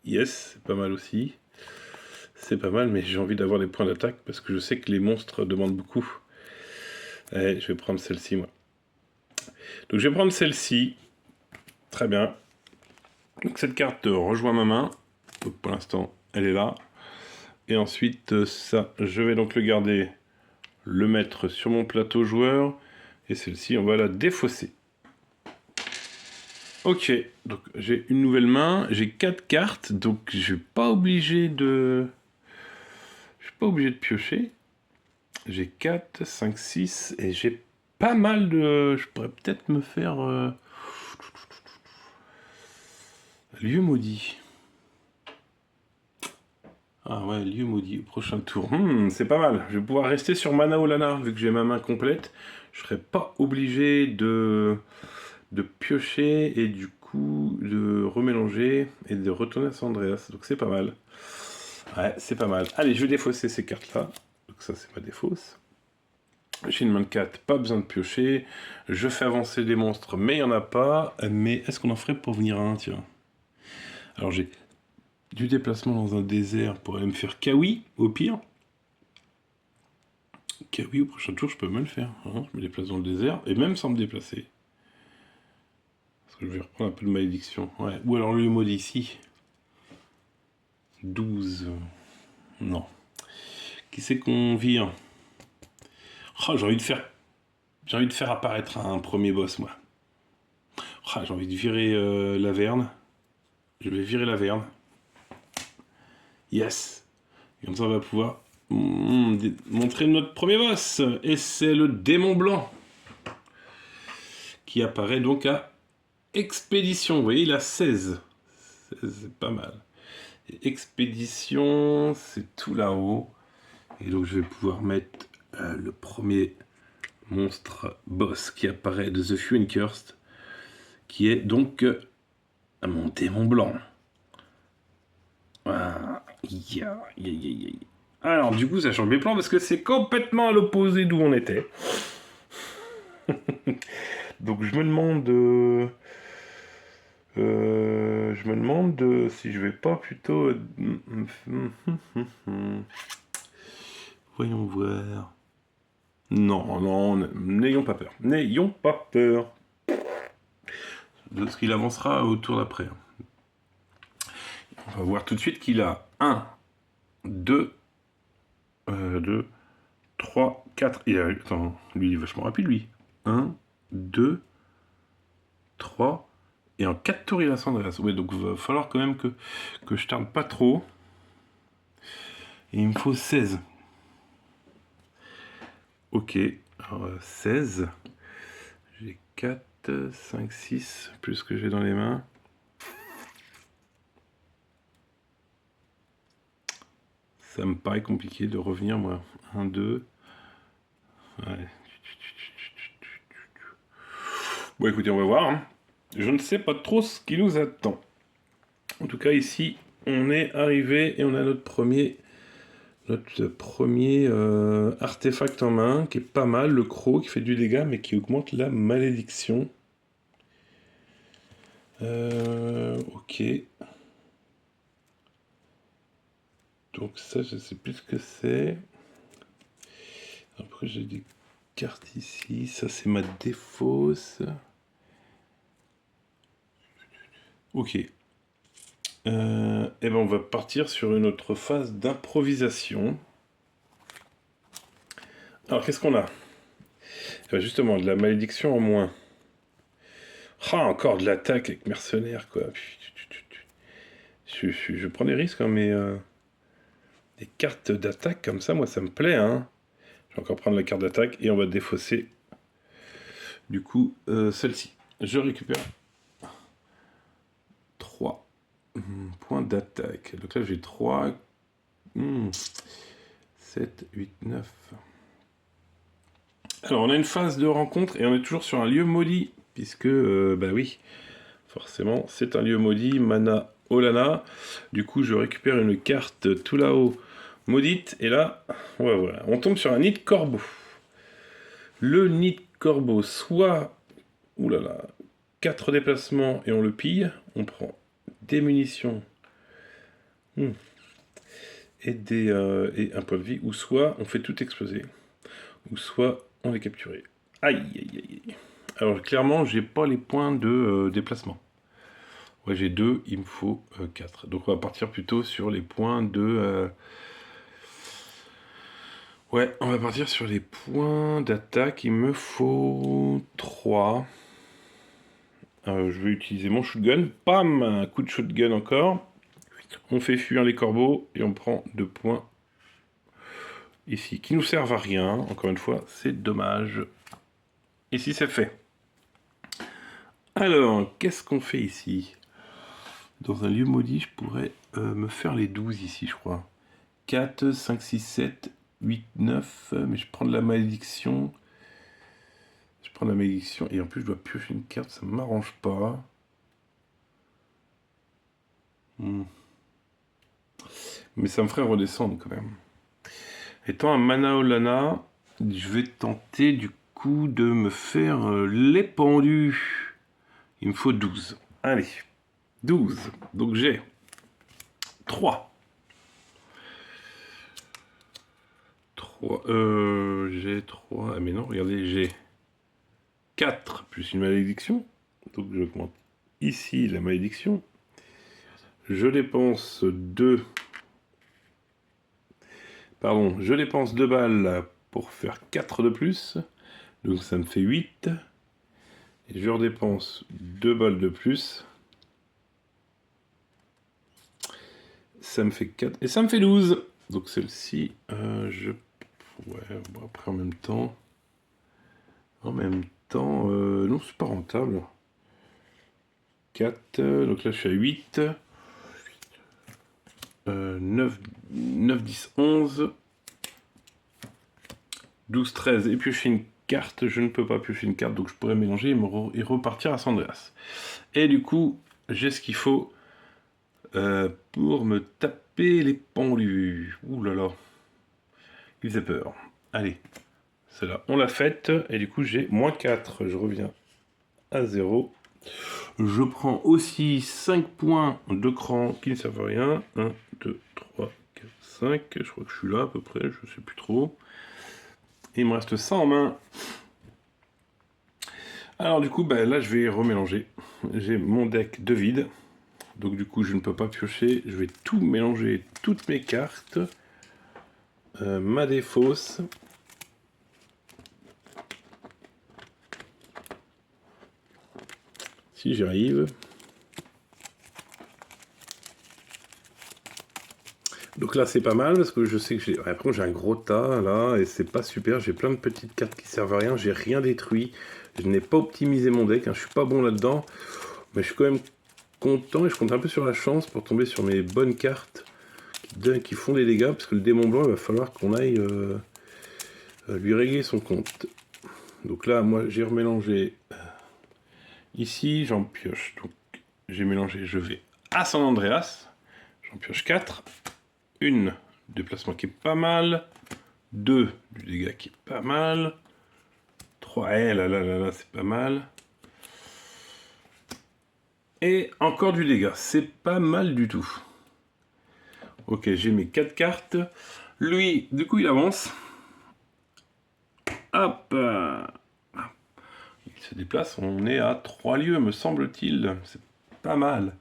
Yes, c'est pas mal aussi. C'est pas mal, mais j'ai envie d'avoir les points d'attaque parce que je sais que les monstres demandent beaucoup. Allez, je vais prendre celle-ci, moi. Donc je vais prendre celle-ci. Très bien. Donc cette carte rejoint ma main. Donc pour l'instant, elle est là. Et ensuite, ça, je vais donc le garder, le mettre sur mon plateau joueur. Et celle-ci, on va la défausser. Ok, donc j'ai une nouvelle main. J'ai 4 cartes, donc je suis pas obligé de... Je suis pas obligé de piocher. J'ai 4, 5, 6 et j'ai pas mal de... Je pourrais peut-être me faire... Lieu maudit. Ah ouais, lieu maudit au prochain tour. C'est pas mal. Je vais pouvoir rester sur Mana Olana vu que j'ai ma main complète. Je serai pas obligé de piocher et du coup de remélanger et de retourner à San Andreas. Donc c'est pas mal. Ouais, c'est pas mal. Allez, je vais défausser ces cartes-là. Donc ça, c'est ma défausse. J'ai une main de 4, pas besoin de piocher. Je fais avancer des monstres, mais il n'y en a pas. Mais est-ce qu'on en ferait pour venir à un, tiens? Alors j'ai du déplacement dans un désert pour aller me faire Kawi, au pire. Kawi, au prochain tour, je peux même le faire. Hein, je me déplace dans le désert, et même sans me déplacer. Parce que je vais reprendre un peu de malédiction. Ouais. Ou alors le maudit ici. 12. Non. Qui c'est qu'on vire? Oh, j'ai envie de faire apparaître un premier boss, moi. Oh, j'ai envie de virer l'Averne. Je vais virer l'Averne. Yes. Et comme ça, on va pouvoir montrer notre premier boss. Et c'est le démon blanc. Qui apparaît donc à Expédition. Vous voyez, il a 16. C'est pas mal. Et Expédition, c'est tout là-haut. Et donc, je vais pouvoir mettre le premier monstre boss qui apparaît de The Few and Cursed. Qui est donc mon démon blanc. Ah, alors, du coup, ça change mes plans parce que c'est complètement à l'opposé d'où on était. Donc, je me demande si je vais pas plutôt... Voyons voir. Non, non, n'ayons pas peur. N'ayons pas peur. De ce qu'il avancera au tour d'après. On va voir tout de suite qu'il a 1, 2, 3, 4. Attends, lui il est vachement rapide lui. 1, 2, 3. Et en 4 tours il a San Andreas. Ouais, donc il va falloir quand même que je tarde pas trop. Et il me faut 16. Ok, alors 16. J'ai 4, 5, 6, plus que j'ai dans les mains. Ça me paraît compliqué de revenir, moi. 1, 2. Ouais. Bon, écoutez, on va voir. Hein. Je ne sais pas trop ce qui nous attend. En tout cas, ici, on est arrivé et on a notre premier artefact en main, qui est pas mal. Le croc qui fait du dégât, mais qui augmente la malédiction. Ok. Donc ça, je sais plus ce que c'est. Après, j'ai des cartes ici. Ça, c'est ma défausse. Ok. Et ben on va partir sur une autre phase d'improvisation. Alors, qu'est-ce qu'on a? Justement, de la malédiction en moins. Ah, encore de l'attaque avec mercenaires, quoi. Je prends des risques, hein, mais des cartes d'attaque comme ça, moi, ça me plaît, hein. Je vais encore prendre la carte d'attaque et on va défausser, du coup, celle-ci. Je récupère 3 points d'attaque. Donc là, j'ai 3, 7, 8, 9. Alors, on a une phase de rencontre et on est toujours sur un lieu maudit, puisque, bah oui, forcément, c'est un lieu maudit, Mana Olana. Du coup, je récupère une carte tout là-haut, maudite, et là, ouais, voilà, on tombe sur un nid de corbeau. Le nid de corbeau, soit, oulala, 4 déplacements et on le pille, on prend des munitions et, et un point de vie, ou soit on fait tout exploser, ou soit on est capturé. Aïe, aïe, aïe. Alors clairement, j'ai pas les points de déplacement. Ouais, j'ai 2, il me faut 4. Donc on va partir plutôt sur les points de... Ouais, on va partir sur les points d'attaque. Il me faut 3. Je vais utiliser mon shotgun. Pam! Un coup de shotgun encore. On fait fuir les corbeaux et on prend 2 points ici, qui nous servent à rien. Encore une fois, c'est dommage. Ici, c'est fait. Alors, qu'est-ce qu'on fait ici? Dans un lieu maudit, je pourrais me faire les 12 ici, je crois. 4, 5, 6, 7, 8, 9. Mais je prends de la malédiction. Je prends de la malédiction. Et en plus, je dois piocher une carte. Ça ne m'arrange pas. Mais ça me ferait redescendre quand même. Étant un Mana Olana, je vais tenter du coup de me faire les pendus. Il me faut 12. Allez, 12. Donc j'ai 3. 3. J'ai 3. Ah mais non, regardez, j'ai 4 plus une malédiction. Donc je compte ici la malédiction. Je dépense 2. Pardon, je dépense 2 balles pour faire 4 de plus. Donc ça me fait 8. Et je redépense 2 balles de plus. Ça me fait 4. Et ça me fait 12. Donc celle-ci, ouais, bon, après en même temps... non, c'est pas rentable. 4, donc là je suis à 8. 9, 10, 11. 12, 13. Et piocher une carte. Je ne peux pas piocher une carte, donc je pourrais mélanger et repartir à San Andreas. Et du coup, j'ai ce qu'il faut pour me taper les pendus. Ouh là là. Il faisait peur. Allez, celle-là, on l'a faite. Et du coup, j'ai moins 4. Je reviens à 0. Je prends aussi 5 points de cran qui ne servent à rien. 1, 2, 3, 4, 5. Je crois que je suis là à peu près, je sais plus trop. Et il me reste ça en main. Alors du coup, bah, là je vais remélanger. J'ai mon deck de vide. Donc du coup, je ne peux pas piocher. Je vais tout mélanger, toutes mes cartes. Ma défausse. Si j'y arrive. Donc là c'est pas mal parce que je sais que j'ai... Après j'ai un gros tas là et c'est pas super. J'ai plein de petites cartes qui servent à rien. J'ai rien détruit. Je n'ai pas optimisé mon deck. Hein. Je suis pas bon là-dedans. Mais je suis quand même content et je compte un peu sur la chance pour tomber sur mes bonnes cartes qui font des dégâts. Parce que le démon blanc il va falloir qu'on aille lui régler son compte. Donc là moi j'ai remélangé. Ici j'en pioche. Donc j'ai mélangé. Je vais à San Andreas. J'en pioche 4. Une déplacement qui est pas mal. 2 du dégât qui est pas mal. 3, là, c'est pas mal. Et encore du dégât, c'est pas mal du tout. Ok, j'ai mes 4 cartes. Lui, du coup, il avance. Hop, il se déplace, on est à 3 lieux, me semble-t-il. C'est pas mal.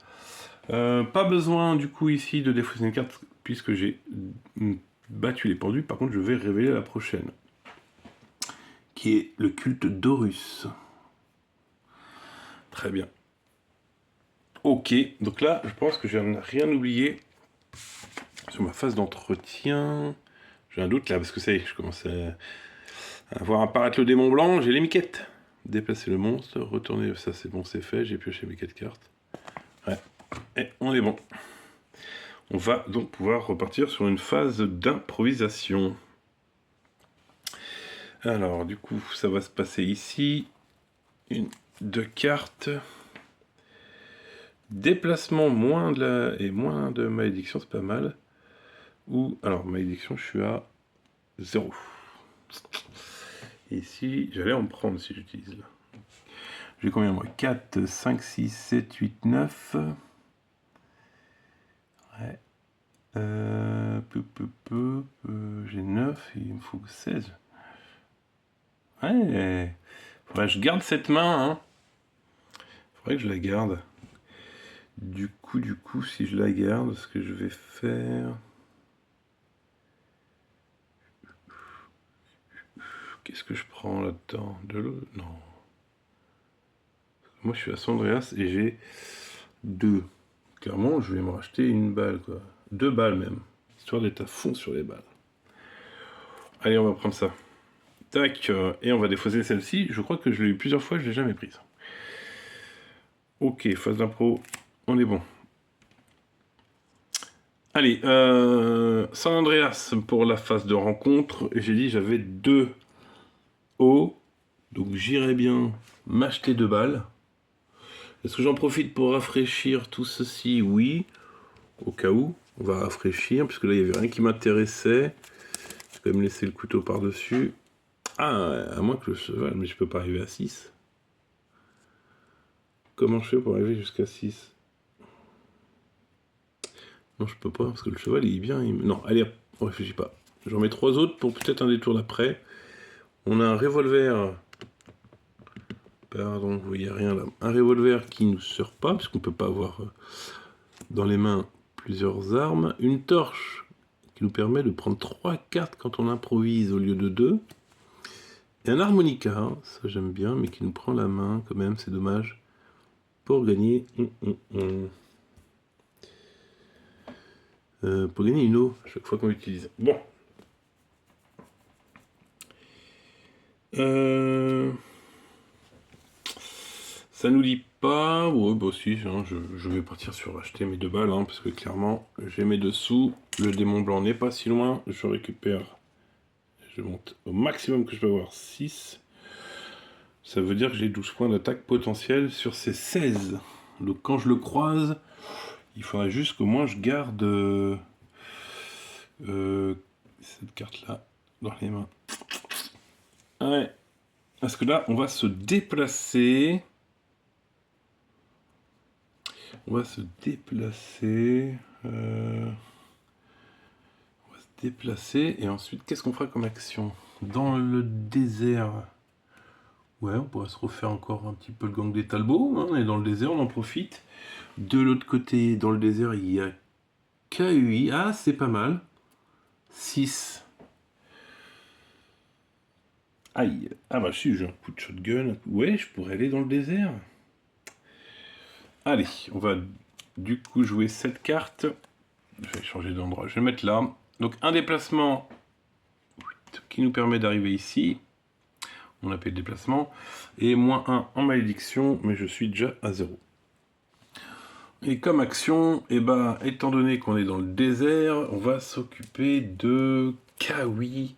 Pas besoin, du coup, ici, de défausser une carte, puisque j'ai battu les pendus. Par contre, je vais révéler la prochaine, qui est le culte d'Horus. Très bien. Ok, donc là, je pense que je n'ai rien oublié sur ma phase d'entretien. J'ai un doute là, parce que ça y est, je commence à voir apparaître le démon blanc. J'ai les miquettes. Déplacer le monstre, retourner, ça c'est bon, c'est fait. J'ai pioché mes 4 cartes. Ouais, et on est bon. On va donc pouvoir repartir sur une phase d'improvisation. Alors, du coup, ça va se passer ici. 2 cartes. Déplacement moins de malédiction, c'est pas mal. Ou, alors, malédiction, je suis à 0. Ici, j'allais en prendre si j'utilise là. J'ai combien moi? 4, 5, 6, 7, 8, 9. Ouais. J'ai 9, il me faut 16. Ouais. Faudrait que je garde cette main, hein. Faudrait que je la garde. Du coup, si je la garde, ce que je vais faire... Qu'est-ce que je prends là-dedans? De l'eau? Non. Moi, je suis à San Andreas et j'ai 2. Clairement, je vais me racheter une balle, quoi. 2 balles même. Histoire d'être à fond sur les balles. Allez, on va prendre ça. Tac, et on va défausser celle-ci. Je crois que je l'ai eu plusieurs fois, je ne l'ai jamais prise. Ok, phase d'impro, on est bon. Allez, San Andreas pour la phase de rencontre. J'ai dit j'avais 2 hauts, donc j'irais bien m'acheter 2 balles. Est-ce que j'en profite pour rafraîchir tout ceci? Oui, au cas où. On va rafraîchir, puisque là il n'y avait rien qui m'intéressait. Je vais quand même laisser le couteau par-dessus. Ah, à moins que le cheval, mais je peux pas arriver à 6. Comment je fais pour arriver jusqu'à 6? Non, je peux pas, parce que le cheval, il est bien... Non, allez, on réfléchit pas. J'en mets 3 autres pour peut-être un détour d'après. On a un revolver... Pardon, vous voyez rien là. Un revolver qui nous sert pas, parce qu'on peut pas avoir dans les mains plusieurs armes. Une torche qui nous permet de prendre 3 cartes quand on improvise au lieu de 2. Et un harmonica, ça j'aime bien, mais qui nous prend la main quand même, c'est dommage. Pour gagner... pour gagner une eau, à chaque fois qu'on l'utilise. Bon. Ça nous dit pas... Ouais, bah si, hein, je vais partir sur acheter mes 2 balles, hein, parce que clairement, j'ai mes 2 sous. Le démon blanc n'est pas si loin. Je récupère... Je monte au maximum que je peux avoir, 6. Ça veut dire que j'ai 12 points d'attaque potentiels sur ces 16. Donc quand je le croise, il faudrait juste qu'au moins je garde cette carte-là dans les mains. Ouais. Parce que là, on va se déplacer. On va se déplacer. Et ensuite, qu'est-ce qu'on fera comme action? Dans le désert. Ouais, on pourra se refaire encore un petit peu le gang des Talbots. Hein, on est dans le désert, on en profite. De l'autre côté, dans le désert, il y a KUI. Ah, c'est pas mal. 6. Aïe. Ah bah si, j'ai un coup de shotgun. Ouais, je pourrais aller dans le désert. Allez, on va du coup jouer cette carte. Je vais changer d'endroit. Je vais mettre là. Donc un déplacement qui nous permet d'arriver ici. On appelle déplacement. Et moins 1 en malédiction, mais je suis déjà à 0. Et comme action, eh ben, étant donné qu'on est dans le désert, on va s'occuper de Kawi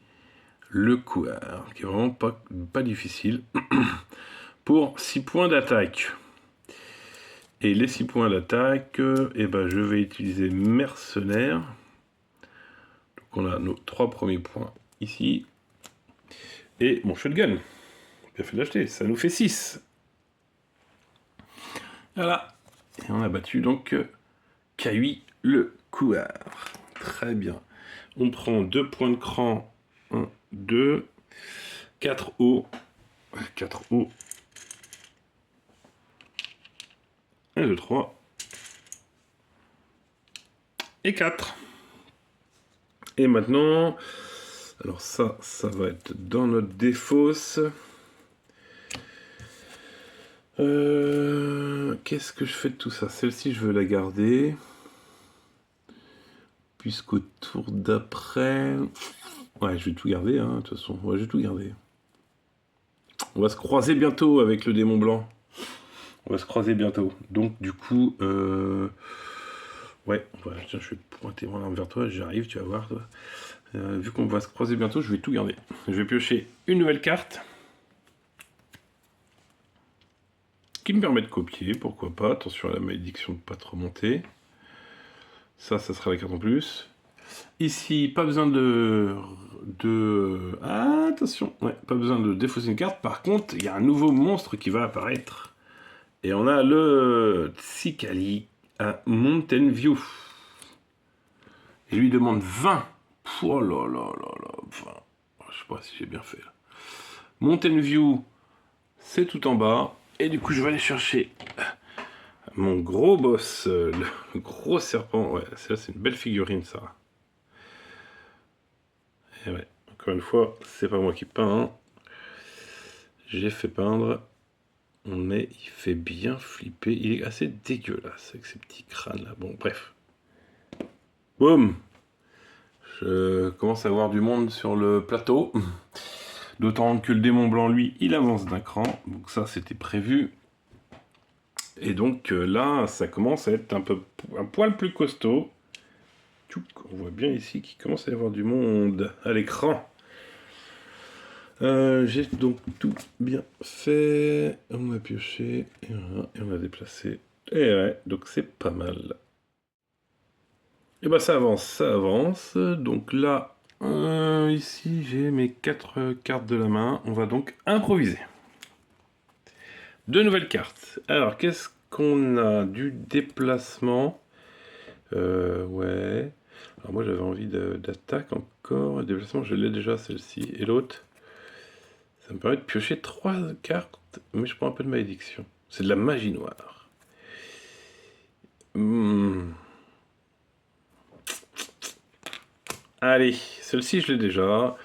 le couard, qui est vraiment pas difficile, pour 6 points d'attaque. Et les 6 points d'attaque, eh ben, je vais utiliser mercenaire. Donc on a nos 3 premiers points ici. Et mon shotgun. Bien fait d'acheter, ça nous fait 6. Voilà. Et on a battu donc Kahui le couard. Très bien. On prend 2 points de cran. 1, 2, 4 hauts. 4 hauts. 1, 2, 3. Et 4. Et maintenant, alors ça va être dans notre défausse. Qu'est-ce que je fais de tout ça? Celle-ci, je veux la garder. Puisqu'au tour d'après... Ouais, je vais tout garder, hein, de toute façon. Ouais, je vais tout garder. On va se croiser bientôt avec le démon blanc. On va se croiser bientôt. Donc, du coup... Ouais, voilà, tiens, je vais pointer mon arme vers toi, j'arrive, tu vas voir, toi. Vu qu'on va se croiser bientôt, je vais tout garder. Je vais piocher une nouvelle carte. Qui me permet de copier, pourquoi pas. Attention à la malédiction de pas trop monter. Ça sera la carte en plus. Ici, pas besoin Ah, attention, ouais, pas besoin de défausser une carte. Par contre, il y a un nouveau monstre qui va apparaître. Et on a le Tsikali à Mountain View. Il lui demande 20. Oh là là là là, 20. Je sais pas si j'ai bien fait. Là. Mountain View, c'est tout en bas. Et du coup, je vais aller chercher mon gros boss, le gros serpent. Ouais, c'est une belle figurine, ça. Et ouais, encore une fois, c'est pas moi qui peins. Hein. J'ai fait peindre. Mais il fait bien flipper. Il est assez dégueulasse avec ses petits crânes là. Bon, bref. Boum! Je commence à avoir du monde sur le plateau. D'autant que le démon blanc, lui, il avance d'un cran. Donc ça, c'était prévu. Et donc là, ça commence à être un poil plus costaud. On voit bien ici qu'il commence à y avoir du monde à l'écran. J'ai donc tout bien fait. On a pioché. Et, voilà, et on a déplacé. Et ouais, donc c'est pas mal. Et bah ça avance, ça avance. Donc là, ici j'ai mes 4 cartes de la main. On va donc improviser. 2 nouvelles cartes. Alors, qu'est-ce qu'on a? Du déplacement. Ouais. Alors moi j'avais envie d'attaque encore. Le déplacement, je l'ai déjà celle-ci. Et l'autre, ça me permet de piocher 3 cartes. Mais je prends un peu de malédiction. C'est de la magie noire. Allez, celle-ci je l'ai déjà.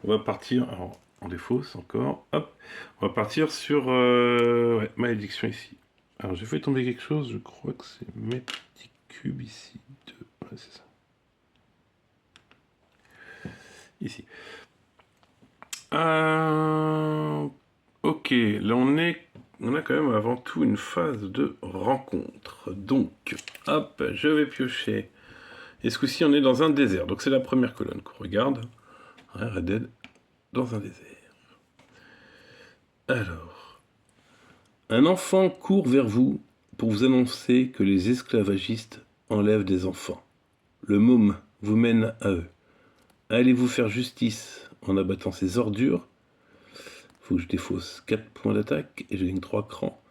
On va partir, alors, en défausse encore, hop, on va partir sur ouais, malédiction ici. Alors j'ai fait tomber quelque chose, je crois que c'est mes petits cubes ici, ouais c'est ça. Ici. Ok, là on a quand même avant tout une phase de rencontre. Donc, hop, je vais piocher. Et ce coup-ci on est dans un désert, donc c'est la première colonne qu'on regarde. Ouais, Red Dead dans un désert. Alors, un enfant court vers vous pour vous annoncer que les esclavagistes enlèvent des enfants. Le môme vous mène à eux. Allez-vous faire justice en abattant ces ordures? Faut que je défausse 4 points d'attaque et je gagne 3 crans.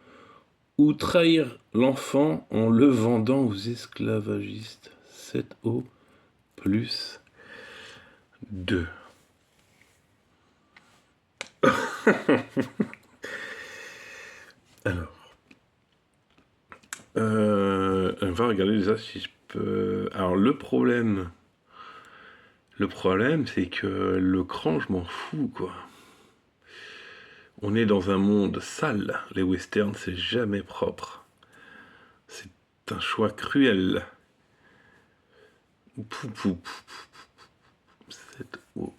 Ou trahir l'enfant en le vendant aux esclavagistes. 7 O plus 2. Alors, on va regarder déjà si je peux... Alors, le problème, c'est que le cran, je m'en fous, quoi. On est dans un monde sale. Les westerns, c'est jamais propre. C'est un choix cruel. 7 O.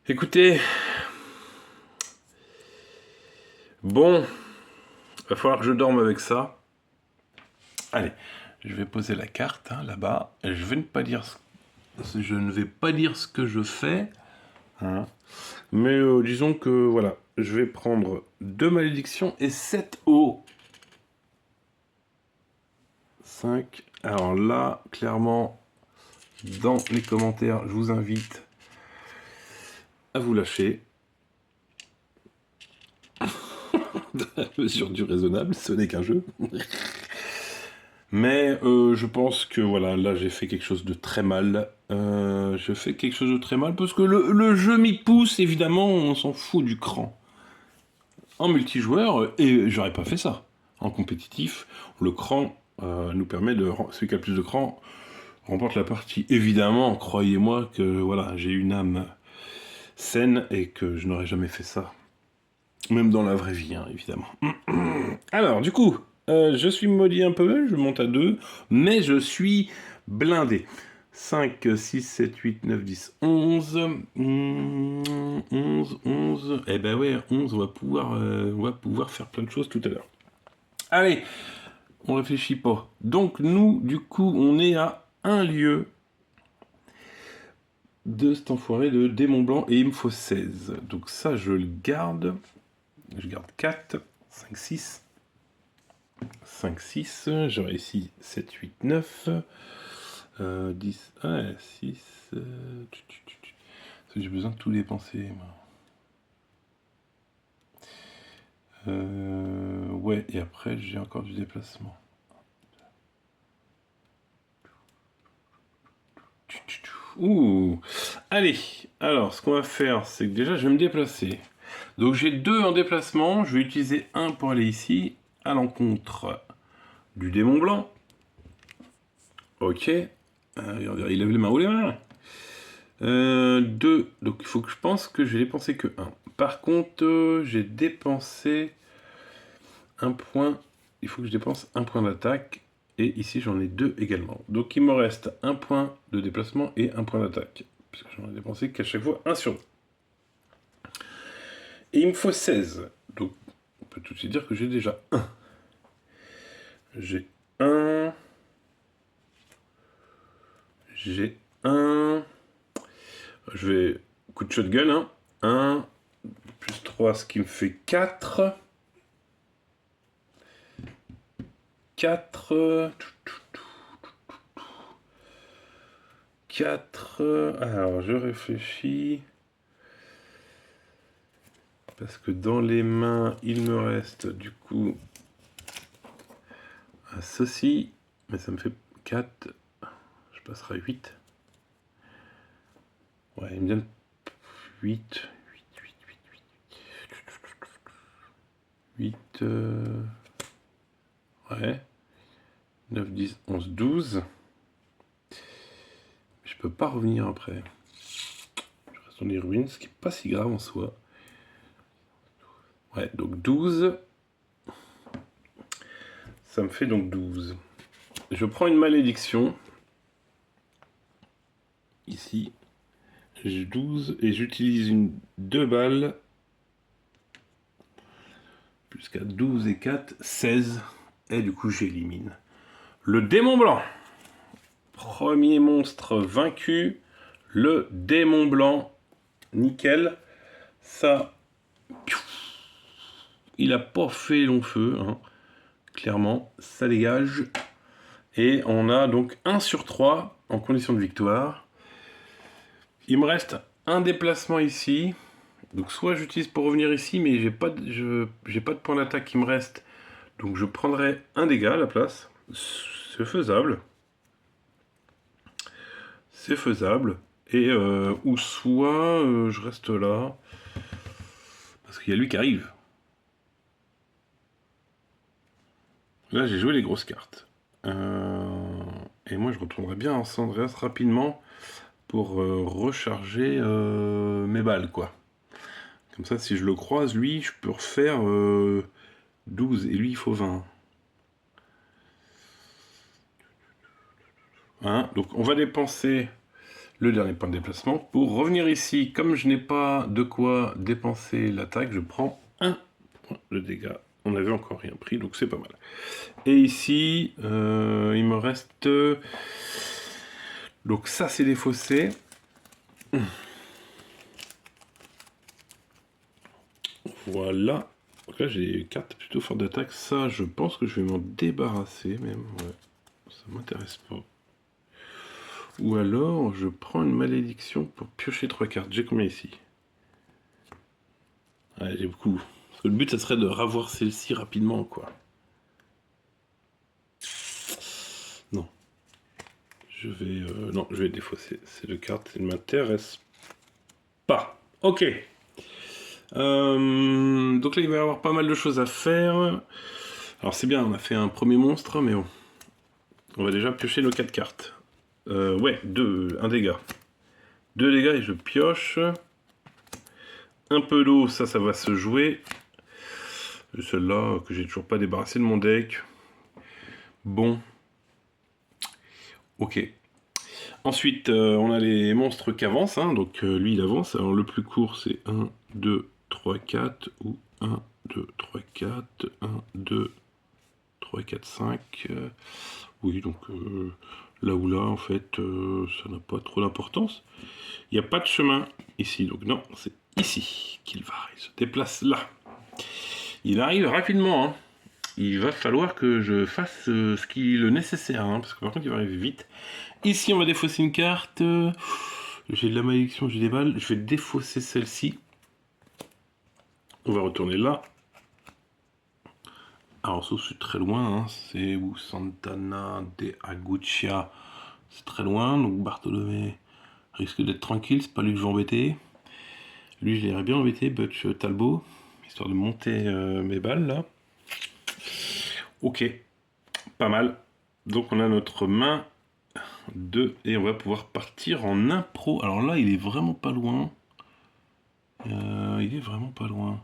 Écoutez, bon, va falloir que je dorme avec ça. Allez, je vais poser la carte hein, là-bas. Je ne vais pas dire ce que je fais, hein. Mais disons que voilà, je vais prendre 2 malédictions et 7 O. 5. Alors là, clairement, dans les commentaires, je vous invite à vous lâcher. Sur du raisonnable, ce n'est qu'un jeu. Mais je pense que voilà, là j'ai fait quelque chose de très mal. Je fais quelque chose de très mal parce que le jeu m'y pousse, évidemment, on s'en fout du cran. En multijoueur, et j'aurais pas fait ça. En compétitif, le cran nous permet de... Celui qui a le plus de cran remporte la partie. Évidemment, croyez-moi que voilà, j'ai une âme saine et que je n'aurais jamais fait ça. Même dans la vraie vie, hein, évidemment. Alors, du coup, je suis maudit un peu, je monte à 2, mais je suis blindé. 5, 6, 7, 8, 9, 10, 11. 11, 11. Eh ben ouais, 11, on va pouvoir faire plein de choses tout à l'heure. Allez, on réfléchit pas. Donc, nous, du coup, on est à un lieu de cet enfoiré de démon blanc et il me faut 16. Donc ça, je le garde. Je garde 4, 5, 6. 5, 6. J'aurai ici 7, 8, 9. 10, 6. J'ai besoin de tout dépenser. Ouais, et après, j'ai encore du déplacement. Ouh. Allez, alors, ce qu'on va faire, c'est que déjà, je vais me déplacer. Donc, j'ai 2 en déplacement. Je vais utiliser un pour aller ici, à l'encontre du démon blanc. Ok. Il lève les mains. Où les mains 2. Donc, il faut que je pense que j'ai dépensé que 1. Par contre, j'ai dépensé un point. Il faut que je dépense un point d'attaque. Et ici, j'en ai 2 également. Donc, il me reste un point de déplacement et un point d'attaque. Puisque j'en ai dépensé qu'à chaque fois 1 sur 2. Et il me faut 16. Donc, on peut tout de suite dire que j'ai déjà 1. J'ai 1. J'ai 1. Je vais... Coup de shotgun, hein. 1. Plus 3, ce qui me fait 4. 4. 4. Alors, je réfléchis. Parce que dans les mains, il me reste du coup un ceci. Mais ça me fait 4. Je passerai à 8. Ouais, il me donne 8. 8. Ouais. 9, 10, 11, 12. Je peux pas revenir après. Je reste dans les ruines, ce qui n'est pas si grave en soi. Ouais, donc 12. Ça me fait donc 12. Je prends une malédiction. Ici. J'ai 12 et j'utilise 2 balles. Jusqu'à 12 et 4, 16. Et du coup, j'élimine le démon blanc. Premier monstre vaincu. Le démon blanc. Nickel. Ça, il a pas fait long feu. Hein. Clairement, ça dégage. Et on a donc 1 sur 3 en condition de victoire. Il me reste un déplacement ici. Donc soit j'utilise pour revenir ici, mais j'ai pas de point d'attaque qui me reste. Donc je prendrai un dégât à la place. C'est faisable. C'est faisable. Et ou soit je reste là. Parce qu'il y a lui qui arrive. Là j'ai joué les grosses cartes. Et moi je retournerai bien en San Andreas rapidement pour recharger mes balles quoi. Comme ça si je le croise lui je peux refaire 12 et lui il faut 20. Hein, donc on va dépenser le dernier point de déplacement. Pour revenir ici, comme je n'ai pas de quoi dépenser l'attaque, je prends un point de dégâts. On n'avait encore rien pris, donc c'est pas mal. Et ici, il me reste... Donc ça, c'est des fossés. Voilà. Donc là, j'ai des cartes plutôt fortes d'attaque. Ça, je pense que je vais m'en débarrasser même. Ouais. Ça m'intéresse pas. Ou alors, je prends une malédiction pour piocher 3 cartes. J'ai combien ici? Ouais, j'ai beaucoup. que le but, ça serait de ravoir celle-ci rapidement, quoi. Non. Non, je vais défausser ces deux cartes. Elles ne m'intéressent pas. Ok. Donc là, il va y avoir pas mal de choses à faire. Alors c'est bien, on a fait un premier monstre, mais bon. On va déjà piocher nos 4 cartes. Ouais, un dégât. 2 dégâts et je pioche. Un peu d'eau, ça va se jouer. Celle-là, que j'ai toujours pas débarrassé de mon deck. Bon. Ok. Ensuite, on a les monstres qui avancent. Hein, donc lui, il avance. Alors le plus court, c'est 1, 2, 3, 4. Ou 1, 2, 3, 4. 1, 2, 3, 4, 5. Oui, donc là ou là, en fait, ça n'a pas trop d'importance. Il n'y a pas de chemin ici. Donc non, c'est ici qu'il va. Il se déplace là. Il arrive rapidement. Hein. Il va falloir que je fasse ce qui est le nécessaire. Hein, parce que par contre, il va arriver vite. Ici, on va défausser une carte. J'ai de la malédiction, j'ai des balles. Je vais défausser celle-ci. On va retourner là. Alors, sauf que c'est très loin. Hein. C'est où Santana de Aguccia. C'est très loin. Donc, Bartholomé risque d'être tranquille. C'est pas lui que je vais embêter. Lui, je l'aurais bien embêté. Butch Talbot. Histoire de monter mes balles, là. Ok. Pas mal. Donc, on a notre main 2 et on va pouvoir partir en impro. Alors là, il est vraiment pas loin. Il est vraiment pas loin.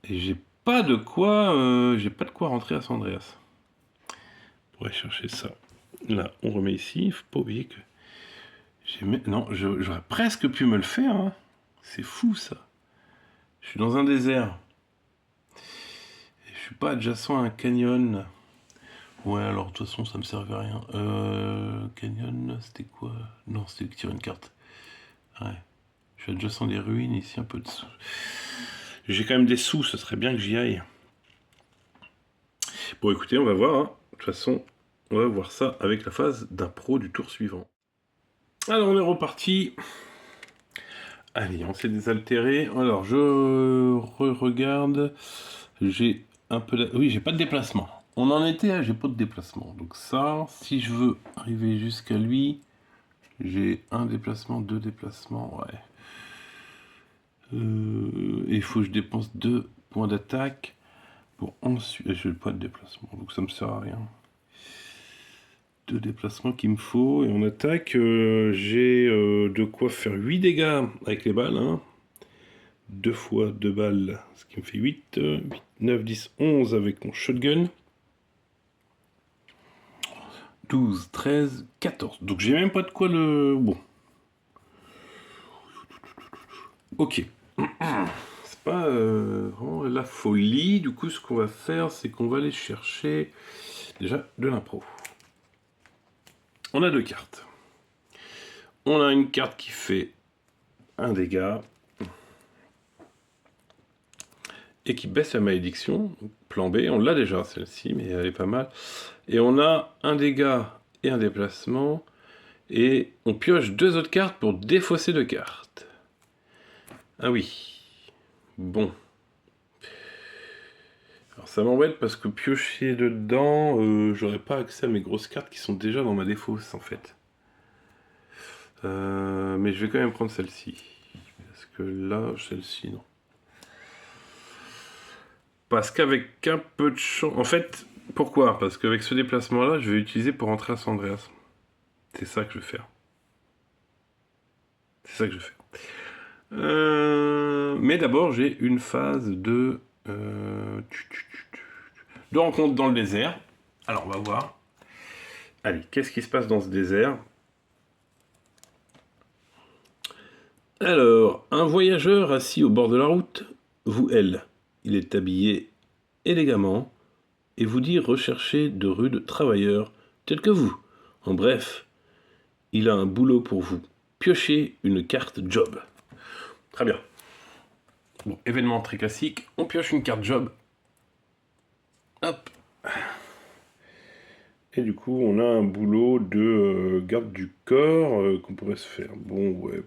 Et j'ai pas de quoi rentrer à San Andreas. On pourrait chercher ça. Là, on remet ici. Faut pas oublier que non, j'aurais presque pu me le faire. Hein. C'est fou ça. Je suis dans un désert. Et je suis pas adjacent à un canyon. Ouais, alors de toute façon, ça me servait à rien. Canyon, c'était quoi? Non, c'était tirer une carte. Ouais. Je suis adjacent des ruines, ici un peu de sous. J'ai quand même des sous, ce serait bien que j'y aille. Bon, écoutez, on va voir. Hein. De toute façon, on va voir ça avec la phase d'impro du tour suivant. Alors, on est reparti. Allez, on s'est désaltéré. Alors, je regarde. J'ai un peu... Oui, j'ai pas de déplacement. On en était, j'ai pas de déplacement. Donc ça, si je veux arriver jusqu'à lui, j'ai un déplacement, 2 déplacements, ouais. Et il faut que je dépense 2 points d'attaque pour ensuite... Je n'ai pas de déplacement, donc ça me sert à rien. 2 déplacements qu'il me faut, et en attaque, j'ai de quoi faire 8 dégâts avec les balles, hein. 2 fois 2 balles, ce qui me fait 8, 8, 9, 10, 11 avec mon shotgun. 12, 13, 14. Donc j'ai même pas de quoi le... Bon. Ok. C'est pas vraiment la folie. Du coup, ce qu'on va faire, c'est qu'on va aller chercher déjà de l'impro. On a 2 cartes. On a une carte qui fait un dégât et qui baisse la malédiction. Plan B, on l'a déjà celle-ci, mais elle est pas mal. Et on a un dégât et un déplacement. Et on pioche 2 autres cartes pour défausser 2 cartes. Ah oui. Bon. Alors ça m'embête parce que piocher dedans, j'aurais pas accès à mes grosses cartes qui sont déjà dans ma défausse en fait. Mais je vais quand même prendre celle-ci. Parce que là, celle-ci, non. Parce qu'avec un peu de chance... En fait, pourquoi? Parce qu'avec ce déplacement-là, je vais l'utiliser pour rentrer à San Andreas. C'est ça que je vais faire. C'est ça que je fais. Mais d'abord, j'ai une phase de rencontre dans le désert. Alors, on va voir. Allez, qu'est-ce qui se passe dans ce désert? Alors, un voyageur assis au bord de la route vous hèle. Il est habillé élégamment et vous dit rechercher de rudes travailleurs tels que vous. En bref, il a un boulot pour vous. Piochez une carte job. Très bien. Bon, événement très classique. On pioche une carte job. Hop. Et du coup, on a un boulot de garde du corps qu'on pourrait se faire. Bon, ouais.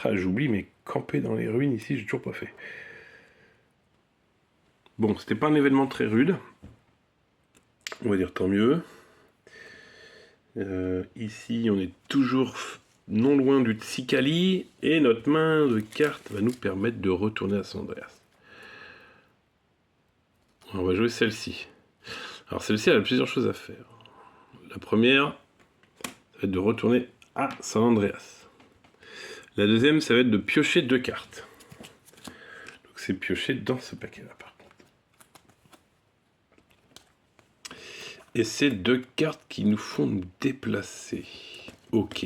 Ah, j'oublie mes camper dans les ruines ici, j'ai toujours pas fait. Bon, c'était pas un événement très rude. On va dire tant mieux. Ici, on est toujours non loin du Tsikali. Et notre main de carte va nous permettre de retourner à San Andreas. On va jouer celle-ci. Alors celle-ci, elle a plusieurs choses à faire. La première, ça va être de retourner à San Andreas. La deuxième, ça va être de piocher 2 cartes. Donc c'est piocher dans ce paquet-là, par contre. Et c'est 2 cartes qui nous font nous déplacer. Ok.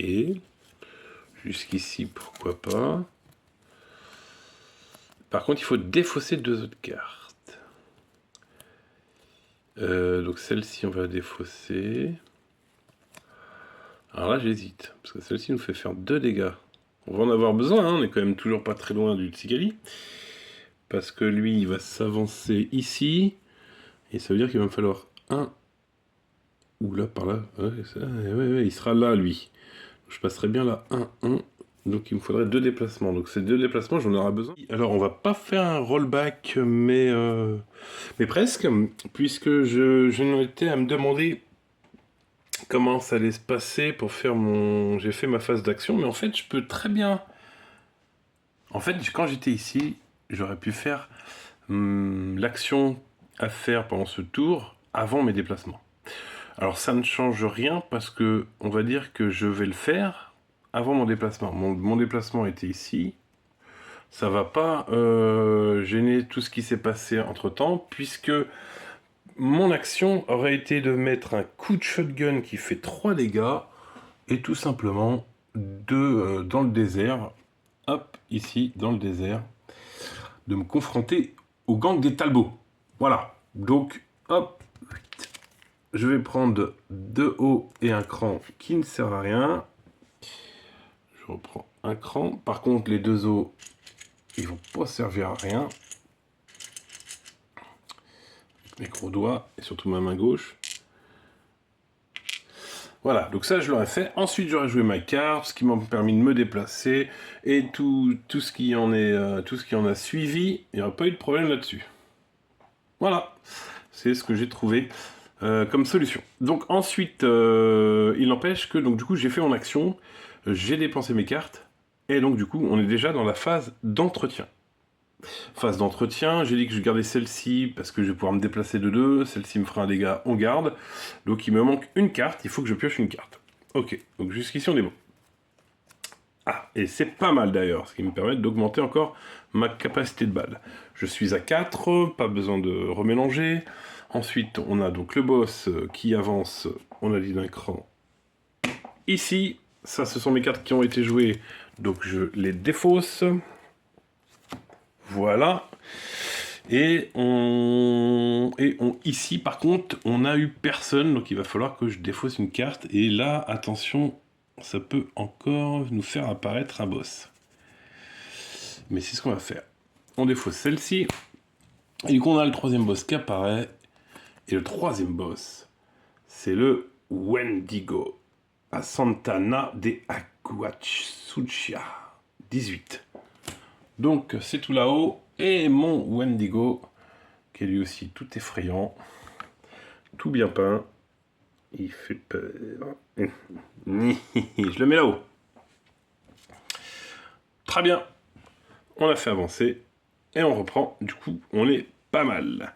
Jusqu'ici, pourquoi pas. Par contre, il faut défausser 2 autres cartes. Donc celle-ci, on va la défausser. Alors là, j'hésite. Parce que celle-ci nous fait faire 2 dégâts. On va en avoir besoin, hein, on est quand même toujours pas très loin du Tsikali. Parce que lui, il va s'avancer ici. Et ça veut dire qu'il va me falloir un... Ou là, par là. Ouais, il sera là, lui. Je passerai bien là 1-1. Donc il me faudrait 2 déplacements. Donc ces 2 déplacements, j'en aurai besoin. Alors on va pas faire un rollback, mais presque. Puisque j'en étais à me demander comment ça allait se passer pour faire mon... J'ai fait ma phase d'action, mais en fait, je peux très bien... En fait, quand j'étais ici, j'aurais pu faire l'action à faire pendant ce tour avant mes déplacements. Alors, ça ne change rien parce que, on va dire que je vais le faire avant mon déplacement. Mon déplacement était ici. Ça va pas gêner tout ce qui s'est passé entre-temps, puisque... Mon action aurait été de mettre un coup de shotgun qui fait 3 dégâts et tout simplement dans le désert, hop, ici, dans le désert, de me confronter au gang des Talbots. Voilà, donc, hop, je vais prendre 2 hauts et un cran qui ne sert à rien. Je reprends un cran. Par contre, les 2 hauts, ils vont pas servir à rien. Mes gros doigts et surtout ma main gauche. Voilà, donc ça je l'aurais fait. Ensuite j'aurais joué ma carte, ce qui m'a permis de me déplacer et tout ce qui en a suivi. Il n'y aurait pas eu de problème là-dessus. Voilà, c'est ce que j'ai trouvé comme solution. Donc ensuite, il n'empêche que donc du coup j'ai fait mon action, j'ai dépensé mes cartes et donc du coup on est déjà dans la phase d'entretien. Phase d'entretien, j'ai dit que je gardais celle-ci parce que je vais pouvoir me déplacer de 2, celle-ci me fera un dégât, on garde. Donc il me manque une carte, il faut que je pioche une carte. Ok, donc jusqu'ici on est bon. Ah, et c'est pas mal d'ailleurs, ce qui me permet d'augmenter encore ma capacité de balle. Je suis à 4, pas besoin de remélanger. Ensuite, on a donc le boss qui avance, on a dit d'un cran. Ici, ça ce sont mes cartes qui ont été jouées, donc je les défausse. Voilà. Ici, par contre, on n'a eu personne, donc il va falloir que je défausse une carte. Et là, attention, ça peut encore nous faire apparaître un boss. Mais c'est ce qu'on va faire. On défausse celle-ci. Et du coup, on a le 3e boss qui apparaît. Et le 3e boss, c'est le Wendigo à Santana de Aguachuchia 18. Donc c'est tout là-haut, et mon Wendigo, qui est lui aussi tout effrayant, tout bien peint, il fait peur. Je le mets là-haut. Très bien, on a fait avancer, et on reprend, du coup on est pas mal.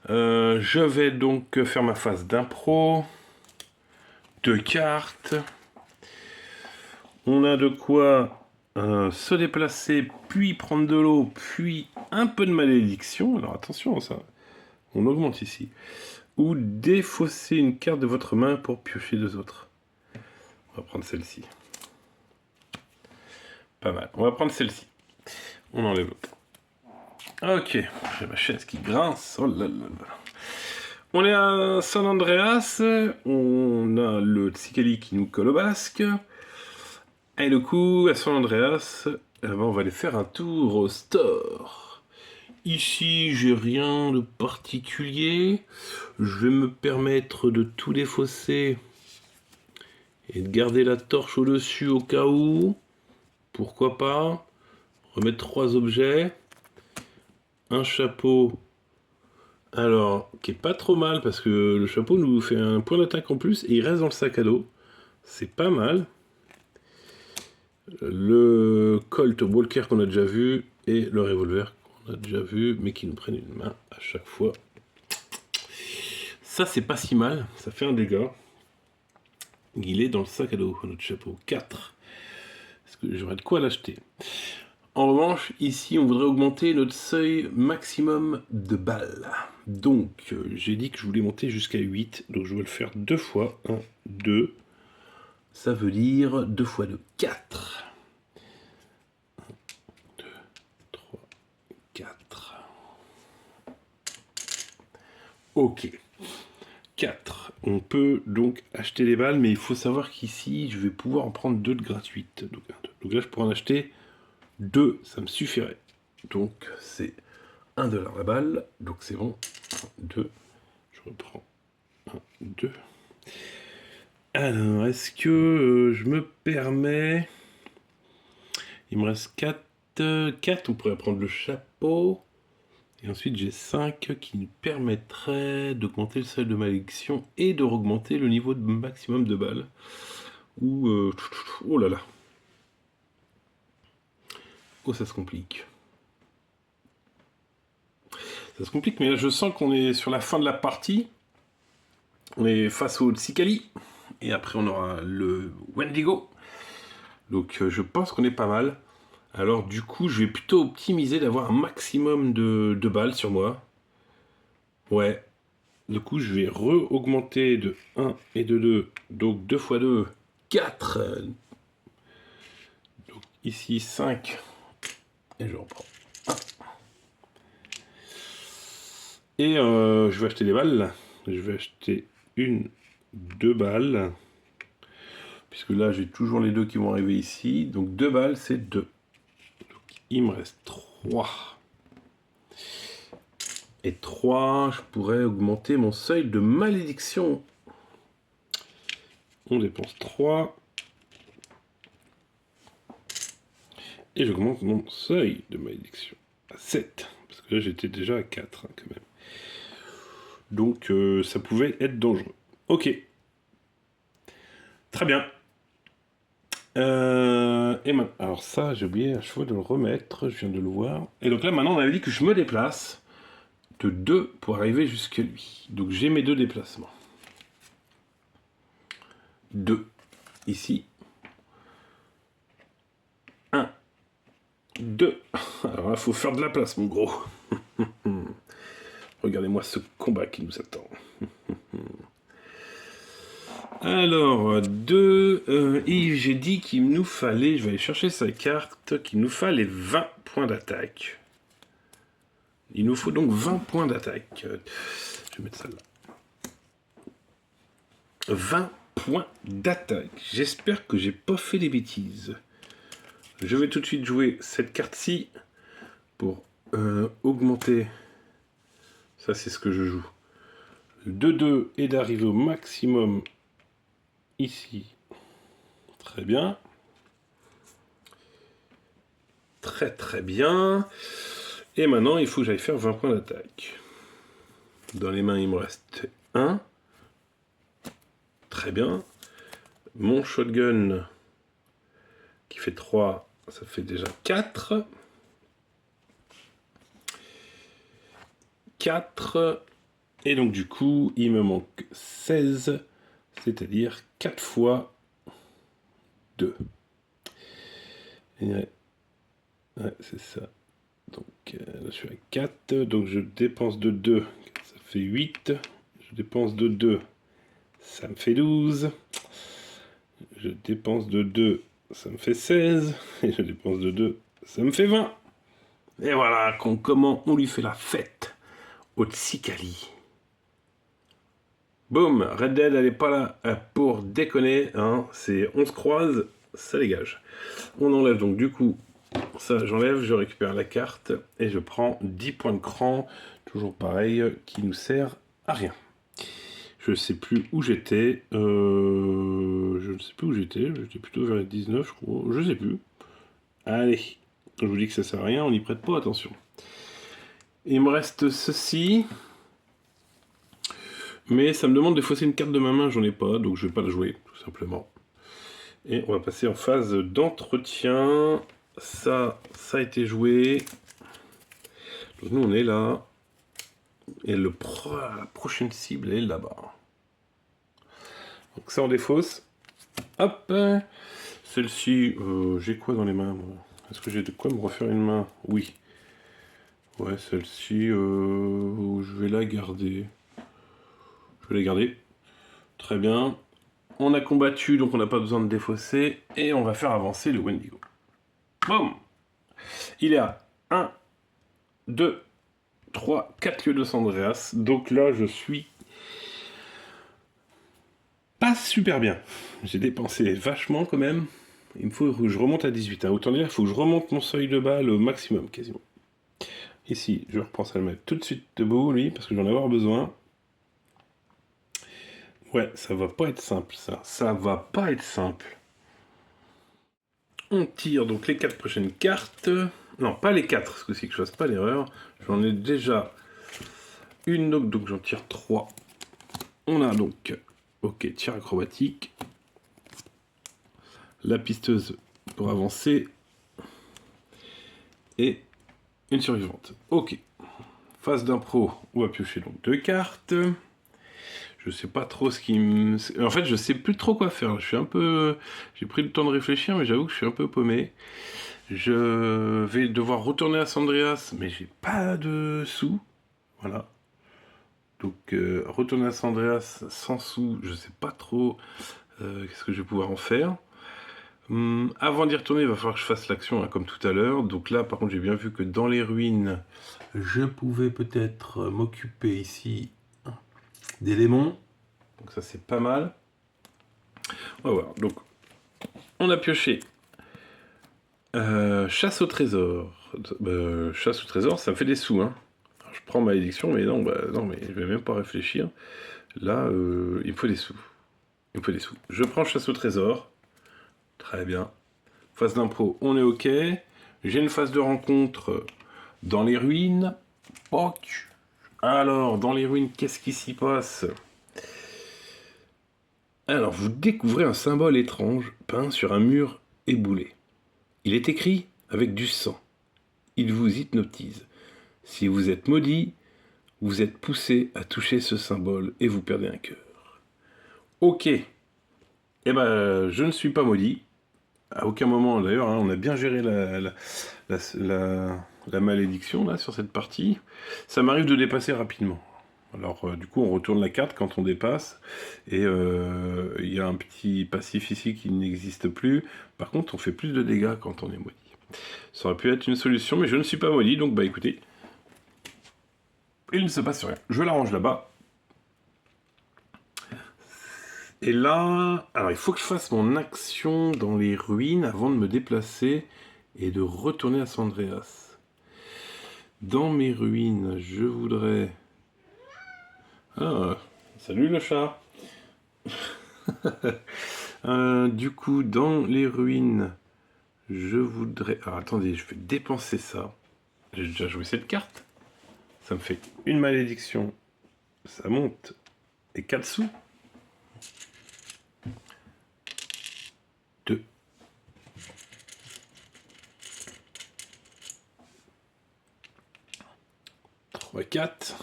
Je vais donc faire ma phase d'impro, 2 cartes, on a de quoi... se déplacer, puis prendre de l'eau, puis un peu de malédiction. Alors attention à ça. On augmente ici. Ou défausser une carte de votre main pour piocher 2 autres. On va prendre celle-ci. Pas mal. On va prendre celle-ci. On enlève l'autre. Ok. J'ai ma chaise qui grince. Oh là là là. On est à San Andreas. On a le Tsikali qui nous colle au basque. Et le coup, à San Andreas, on va aller faire un tour au store. Ici, j'ai rien de particulier. Je vais me permettre de tout défausser et de garder la torche au-dessus au cas où. Pourquoi pas. Remettre 3 objets. Un chapeau. Alors, qui est pas trop mal parce que le chapeau nous fait un point d'attaque en plus et il reste dans le sac à dos. C'est pas mal. Le Colt Walker qu'on a déjà vu et le revolver qu'on a déjà vu mais qui nous prennent une main à chaque fois. Ça c'est pas si mal, ça fait un dégât. Il est dans le sac à dos, notre chapeau. 4. Est-ce que j'aurais de quoi l'acheter? En revanche, ici, on voudrait augmenter notre seuil maximum de balles. Donc, j'ai dit que je voulais monter jusqu'à 8. Donc, je vais le faire 2 fois. 1, 2. Ça veut dire 2 fois 2, 4. 1, 2, 3, 4. Ok. 4. On peut donc acheter les balles, mais il faut savoir qu'ici, je vais pouvoir en prendre 2 de gratuites. Donc, 1, 2. Donc là, je pourrais en acheter 2, ça me suffirait. Donc, c'est 1 $ la balle. Donc, c'est bon. 1, 2. Je reprends. 1, 2. Alors, est-ce que je me permets... Il me reste 4. 4, on pourrait prendre le chapeau. Et ensuite, j'ai 5 qui nous permettraient d'augmenter le seuil de malédiction et de augmenter le niveau de maximum de balles. Ou... oh là là. Oh, ça se complique. Ça se complique, mais là, je sens qu'on est sur la fin de la partie. On est face au Tsikali. Et après, on aura le Wendigo. Donc, je pense qu'on est pas mal. Alors, du coup, je vais plutôt optimiser d'avoir un maximum de balles sur moi. Ouais. Du coup, je vais re-augmenter de 1 et de 2. Donc, 2 fois 2, 4. Donc, ici, 5. Et je reprends 1. Et je vais acheter des balles. Je vais acheter 1, 2 balles. Puisque là, j'ai toujours les 2 qui vont arriver ici. Donc, 2 balles, c'est 2. Donc, il me reste 3. Et 3, je pourrais augmenter mon seuil de malédiction. On dépense 3. Et j'augmente mon seuil de malédiction à 7. Parce que là, j'étais déjà à 4 hein, quand même. Donc, ça pouvait être dangereux. Ok. Très bien. Et maintenant, alors ça, j'ai oublié à chaque fois de le remettre. Je viens de le voir. Et donc là, maintenant, on avait dit que je me déplace de 2 pour arriver jusqu'à lui. Donc, j'ai mes 2 déplacements. 2. Ici. 1. 2. Alors là, il faut faire de la place, mon gros. Regardez-moi ce combat qui nous attend. Alors, 2. Yves, j'ai dit qu'il nous fallait, je vais aller chercher sa carte, qu'il nous fallait 20 points d'attaque. Il nous faut donc 20 points d'attaque. Je vais mettre ça là. 20 points d'attaque. J'espère que j'ai pas fait des bêtises. Je vais tout de suite jouer cette carte-ci pour augmenter. Ça, c'est ce que je joue. Le 2-2 est d'arriver au maximum ici. Très bien. Très très bien. Et maintenant, il faut que j'aille faire 20 points d'attaque. Dans les mains, il me reste 1. Très bien. Mon shotgun qui fait 3, ça fait déjà 4. 4. Et donc du coup, il me manque 16, c'est-à-dire 4 fois 2. Ouais, c'est ça. Donc là, je suis à 4, donc je dépense de 2, ça fait 8. Je dépense de 2, ça me fait 12. Je dépense de 2, ça me fait 16. Et je dépense de 2, ça me fait 20. Et voilà, comment on lui fait la fête au Tsikali. Boum, Red Dead, elle n'est pas là pour déconner, hein. C'est on se croise, ça dégage. On enlève donc du coup, ça j'enlève, je récupère la carte et je prends 10 points de cran, toujours pareil, qui nous sert à rien. Je ne sais plus où j'étais, j'étais plutôt vers les 19 je crois, je sais plus. Allez, Je vous dis que ça sert à rien, on n'y prête pas attention. Il me reste ceci. Mais ça me demande de fausser une carte de ma main, j'en ai pas, donc je vais pas la jouer, tout simplement. Et on va passer en phase d'entretien. Ça a été joué. Donc nous on est là. Et la prochaine cible est là-bas. Donc ça on défausse. Hop. Celle-ci, j'ai quoi dans les mains moi? Est-ce que j'ai de quoi me refaire une main? Oui. Ouais, celle-ci, je vais la garder. Je vais la garder. Très bien. On a combattu, donc on n'a pas besoin de défausser. Et on va faire avancer le Wendigo. Boum! Il est à 1, 2, 3, 4 lieux de San Andreas. Donc là, je suis pas super bien. J'ai dépensé vachement quand même. Il me faut que je remonte à 18. Hein. Autant dire, il faut que je remonte mon seuil de balle au maximum, quasiment. Ici, je repense à le mettre tout de suite debout, lui, parce que j'en ai avoir besoin. Ouais, ça va pas être simple, ça. Ça va pas être simple. On tire donc les 4 prochaines cartes. Non, pas les 4, parce que c'est que je fasse pas l'erreur. J'en ai déjà une autre, donc j'en tire 3. On a donc, ok, tir acrobatique. La pisteuse pour avancer. Et une survivante. Ok. Phase d'impro, on va piocher donc 2 cartes. Je sais pas trop ce qui me... En fait, je sais plus trop quoi faire. Je suis un peu... J'ai pris le temps de réfléchir, mais j'avoue que je suis un peu paumé. Je vais devoir retourner à San Andreas, mais j'ai pas de sous. Voilà. Donc, retourner à San Andreas sans sous, je sais pas trop qu'est-ce que je vais pouvoir en faire. Avant d'y retourner, il va falloir que je fasse l'action, hein, comme tout à l'heure. Donc là, par contre, j'ai bien vu que dans les ruines, je pouvais peut-être m'occuper ici des démons. Donc ça, c'est pas mal. On va voir. Donc, on a pioché chasse au trésor. Chasse au trésor, ça me fait des sous, hein. Alors, je prends malédiction, mais non, mais je vais même pas réfléchir. Là, il me faut des sous. Il me faut des sous. Je prends chasse au trésor. Très bien. Phase d'impro, on est ok. J'ai une phase de rencontre dans les ruines. Ok. Alors, dans les ruines, qu'est-ce qui s'y passe? Alors, vous découvrez un symbole étrange peint sur un mur éboulé. Il est écrit avec du sang. Il vous hypnotise. Si vous êtes maudit, vous êtes poussé à toucher ce symbole et vous perdez un cœur. Ok. Eh ben, je ne suis pas maudit. À aucun moment, d'ailleurs, hein, on a bien géré la malédiction là, sur cette partie. Ça m'arrive de dépasser rapidement. Alors, du coup, on retourne la carte quand on dépasse. Et il y a un petit passif ici qui n'existe plus. Par contre, on fait plus de dégâts quand on est maudit. Ça aurait pu être une solution, mais je ne suis pas maudit, donc bah écoutez, il ne se passe rien. Je l'arrange là-bas. Et là, alors il faut que je fasse mon action dans les ruines avant de me déplacer et de retourner à San Andreas. Dans mes ruines, je voudrais... Ah, salut le chat. Du coup, dans les ruines, je voudrais... Alors attendez, je vais dépenser ça. J'ai déjà joué cette carte. Ça me fait une malédiction. Ça monte. Et 4 sous. 2. 3, 4.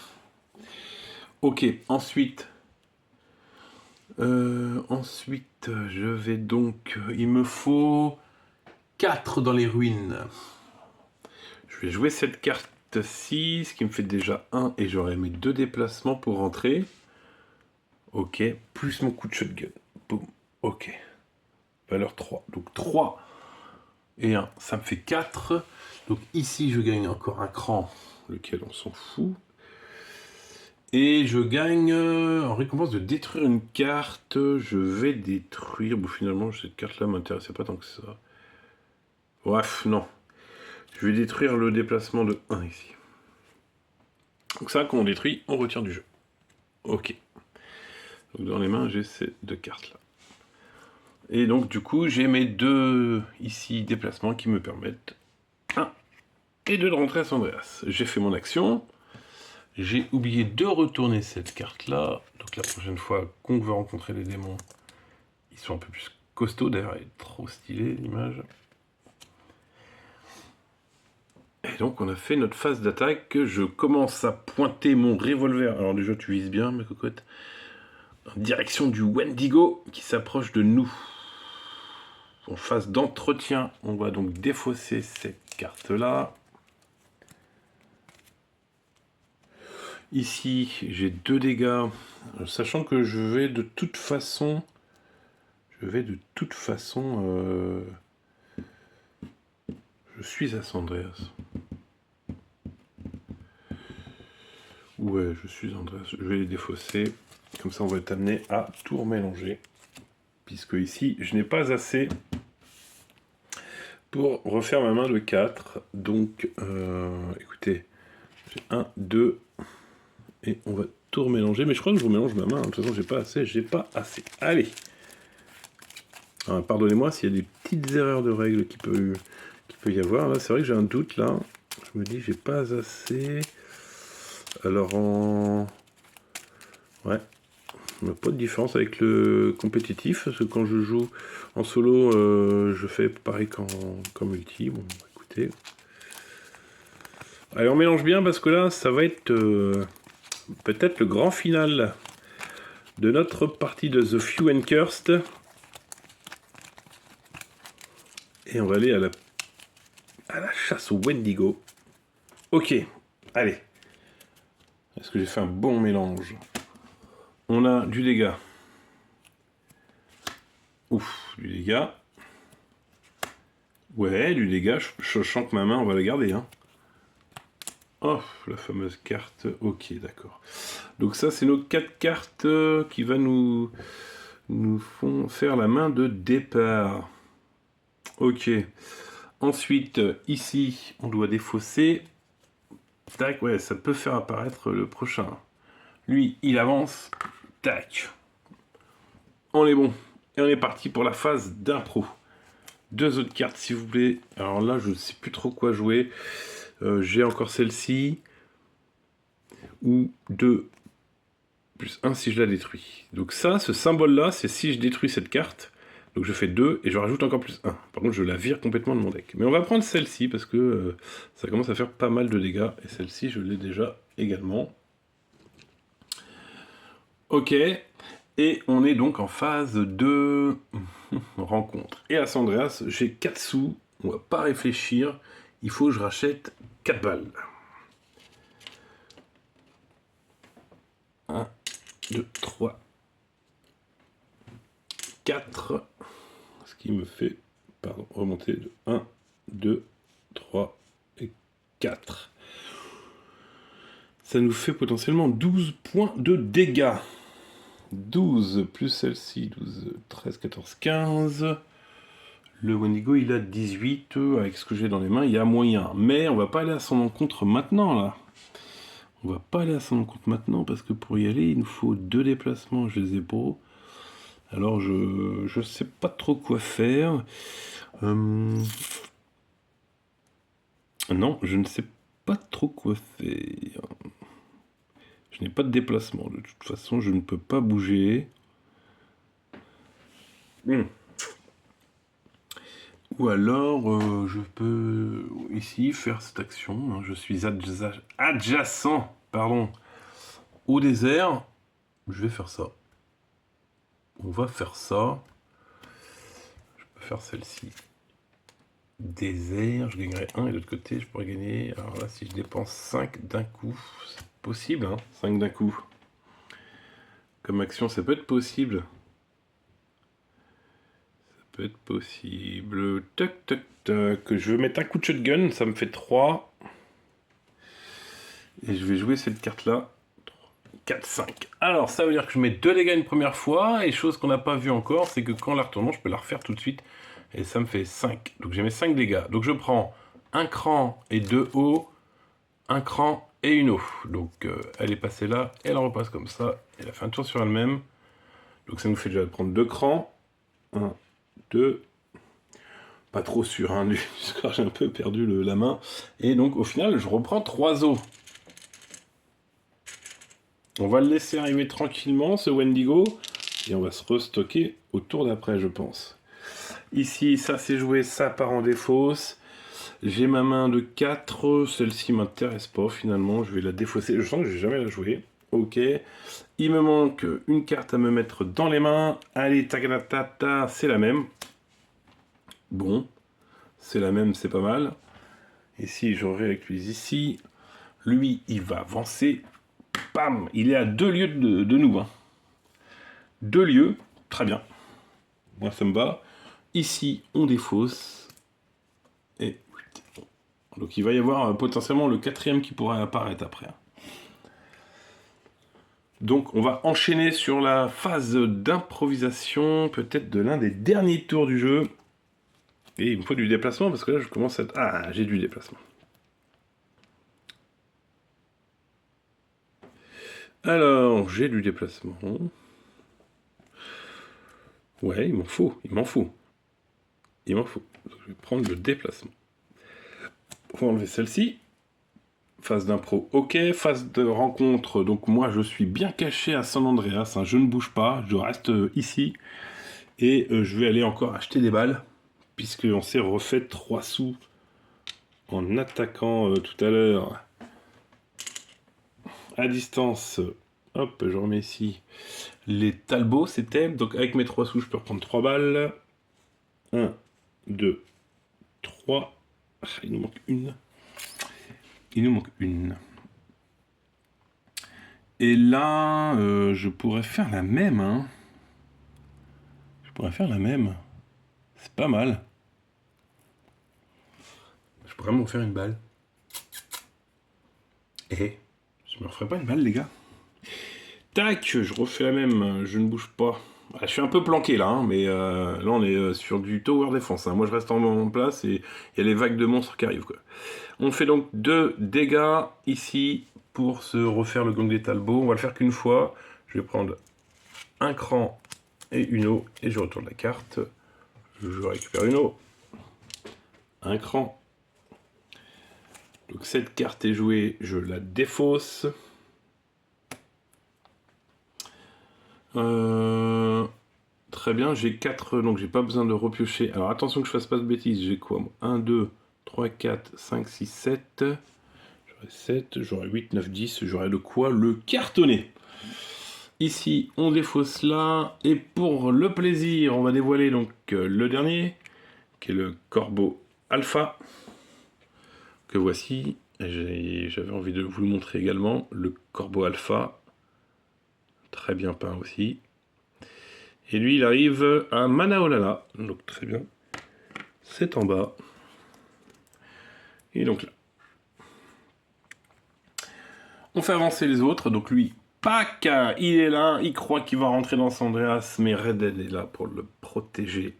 Ok, ensuite... je vais donc... Il me faut 4 dans les ruines. Je vais jouer cette carte-ci, ce qui me fait déjà 1, et j'aurai mes 2 déplacements pour rentrer. Ok, plus mon coup de shotgun. Boum, ok. Valeur 3. Donc 3 et 1, ça me fait 4. Donc ici, je gagne encore un cran, lequel on s'en fout. Et je gagne, en récompense de détruire une carte, je vais détruire... Bon, finalement, cette carte-là m'intéressait pas tant que ça. Bref, non. Je vais détruire le déplacement de 1 ici. Donc ça, quand on détruit, on retire du jeu. Ok. Donc dans les mains, j'ai ces 2 cartes-là. Et donc, du coup, j'ai mes 2, ici, déplacements qui me permettent... 1, et 2 de rentrée à San Andreas. J'ai fait mon action. J'ai oublié de retourner cette carte-là. Donc la prochaine fois qu'on veut rencontrer les démons, ils sont un peu plus costauds. D'ailleurs, elle est trop stylée, l'image. Et donc on a fait notre phase d'attaque. Je commence à pointer mon revolver. Alors déjà, tu vises bien, ma cocotte. En direction du Wendigo qui s'approche de nous. En phase d'entretien, on va donc défausser cette carte-là. Ici, j'ai 2 dégâts, sachant que je vais de toute façon... je suis à San Andreas. Ouais, je suis à Andreas. Je vais les défausser. Comme ça, on va être amené à tout remélanger. Puisque ici, je n'ai pas assez pour refaire ma main de 4. Donc, écoutez, j'ai 1, 2... et on va tout remélanger, mais je crois que je remélange ma main. De toute façon, j'ai pas assez. Allez. Pardonnez-moi s'il y a des petites erreurs de règles qui peut y avoir. Là, c'est vrai que j'ai un doute là. Je me dis, j'ai pas assez. Alors ouais, il n'y a pas de différence avec le compétitif, parce que quand je joue en solo, je fais pareil qu'en multi. Bon, écoutez. Allez, on mélange bien parce que là, ça va être peut-être le grand final de notre partie de The Few and Cursed. Et on va aller à la chasse au Wendigo. Ok, allez. Est-ce que j'ai fait un bon mélange? On a du dégât. Ouf, du dégât. Ouais, du dégât. Je sens que ma main, on va la garder. Hein. Oh, la fameuse carte. Ok, d'accord. Donc ça, c'est nos 4 cartes qui va nous font faire la main de départ. Ok. Ensuite, ici, on doit défausser. Tac, ouais, ça peut faire apparaître le prochain. Lui, il avance. Tac. On est bon. Et on est parti pour la phase d'impro. 2 autres cartes, s'il vous plaît. Alors là, je ne sais plus trop quoi jouer. J'ai encore celle-ci. Ou 2 plus 1 si je la détruis. Donc ça, ce symbole-là, c'est si je détruis cette carte. Donc je fais 2 et je rajoute encore plus 1. Par contre, je la vire complètement de mon deck. Mais on va prendre celle-ci parce que ça commence à faire pas mal de dégâts. Et celle-ci, je l'ai déjà également. Ok. Et on est donc en phase de rencontre. Et à San Andreas, j'ai 4 sous. On va pas réfléchir. Il faut que je rachète 4 balles. 1, 2, 3, 4. Ce qui me fait remonter de 1, 2, 3 et 4. Ça nous fait potentiellement 12 points de dégâts. 12 plus celle-ci, 12, 13, 14, 15. Le Wendigo, il a 18. Avec ce que j'ai dans les mains, il y a moyen. Mais on va pas aller à son encontre maintenant, là. On va pas aller à son encontre maintenant, parce que pour y aller, il nous faut 2 déplacements. Je les ai pas. Alors, je sais pas trop quoi faire. Non, je ne sais pas trop quoi faire. Je n'ai pas de déplacement. De toute façon, je ne peux pas bouger. Ou alors, je peux ici faire cette action. Je suis adjacent, au désert. Je vais faire ça. On va faire ça. Je peux faire celle-ci. Désert, je gagnerai 1 et de l'autre côté, je pourrais gagner. Alors là, si je dépense 5 d'un coup, c'est possible, hein, 5 d'un coup. Comme action, ça peut être possible. Être possible. Tac, tac, tac. Je vais mettre un coup de shotgun, ça me fait 3. Et je vais jouer cette carte-là. 4, 5. Alors, ça veut dire que je mets 2 dégâts une première fois. Et chose qu'on n'a pas vu encore, c'est que quand la retournant, je peux la refaire tout de suite. Et ça me fait 5. Donc, j'ai mes 5 dégâts. Donc, je prends un cran et 2 hauts. Un cran et une eau. Donc, elle est passée là. Elle repasse comme ça. Elle a fait un tour sur elle-même. Donc, ça nous fait déjà prendre 2 crans. 1, 2. pas trop sûr hein, du score, j'ai un peu perdu la main. Et donc au final, je reprends 3 os. On va le laisser arriver tranquillement, ce Wendigo, et on va se restocker au tour d'après, je pense. Ici, ça c'est joué, ça part en défausse. J'ai ma main de 4, celle-ci m'intéresse pas finalement, je vais la défausser. Je sens que je vais jamais la jouer. Ok. Il me manque une carte à me mettre dans les mains. Allez, tagatata, c'est la même. Bon, c'est la même, c'est pas mal. Ici, je réactualise ici. Lui, il va avancer. Bam, il est à 2 lieux de nous. Hein. 2 lieux, très bien. Moi, ça me va. Ici, on défausse. Et donc, il va y avoir potentiellement le 4e qui pourrait apparaître après. Donc, on va enchaîner sur la phase d'improvisation, peut-être de l'un des derniers tours du jeu. Et il me faut du déplacement, parce que là, je commence à être... Ah, j'ai du déplacement. Alors, j'ai du déplacement. Ouais, il m'en faut, il m'en faut. Il m'en faut. Donc, je vais prendre le déplacement. On va enlever celle-ci. Phase d'impro, ok. Phase de rencontre, donc moi je suis bien caché à San Andreas. Hein, je ne bouge pas, je reste ici. Et je vais aller encore acheter des balles. Puisqu'on s'est refait 3 sous en attaquant tout à l'heure à distance. Hop, je remets ici les Talbots, c'était. Donc avec mes 3 sous, je peux reprendre 3 balles. 1, 2, 3. Ah, il nous manque une. Il nous manque une. Et là, je pourrais faire la même. Hein. Je pourrais faire la même. C'est pas mal. Je pourrais m'en faire une balle. Et je me referai pas une balle, les gars. Tac, je refais la même. Je ne bouge pas. Ah, je suis un peu planqué là, hein, mais là on est sur du tower defense. Hein. Moi je reste en place et il y a les vagues de monstres qui arrivent. Quoi. On fait donc 2 dégâts ici pour se refaire le gang des Talbots. On va le faire qu'une fois. Je vais prendre un cran et une eau et je retourne la carte. Je récupère une eau. Un cran. Donc cette carte est jouée, je la défausse. Très bien, j'ai 4, donc j'ai pas besoin de repiocher. Alors attention que je fasse pas de bêtises, j'ai quoi 1, 2, 3, 4, 5, 6, 7. J'aurai 7, j'aurai 8, 9, 10, j'aurai de quoi le cartonner. Ici, on défausse là. Et pour le plaisir, on va dévoiler donc le dernier, qui est le Corbeau Alpha. Que voici. J'avais envie de vous le montrer également. Le Corbeau Alpha. Très bien peint aussi. Et lui, il arrive à Manaolala. Donc très bien. C'est en bas. Et donc là. On fait avancer les autres. Donc lui, Pac, il est là. Il croit qu'il va rentrer dans San Andreas. Mais Red Dead est là pour le protéger.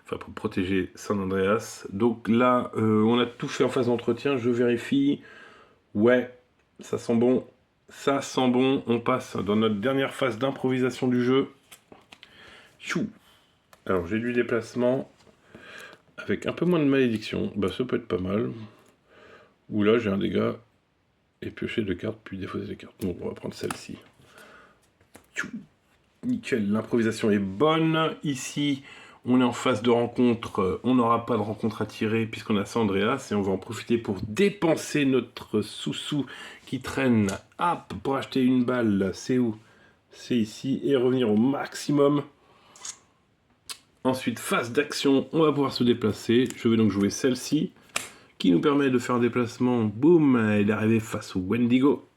Enfin, pour protéger San Andreas. Donc là, on a tout fait en phase d'entretien. Je vérifie. Ouais, ça sent bon. Ça sent bon. On passe dans notre dernière phase d'improvisation du jeu. Chou. Alors, j'ai du déplacement. Avec un peu moins de malédiction. Bah, ça peut être pas mal. Ou là, j'ai un dégât. Et piocher de cartes, puis défausser les cartes. Donc, on va prendre celle-ci. Chou. Nickel, l'improvisation est bonne. Ici, on est en phase de rencontre. On n'aura pas de rencontre à tirer puisqu'on a San Andreas. Et on va en profiter pour dépenser notre sous-sous qui traîne. Hop, pour acheter une balle. C'est où? C'est ici. Et revenir au maximum. Ensuite, phase d'action. On va pouvoir se déplacer. Je vais donc jouer celle-ci qui nous permet de faire un déplacement. Boum, elle est arrivée face au Wendigo.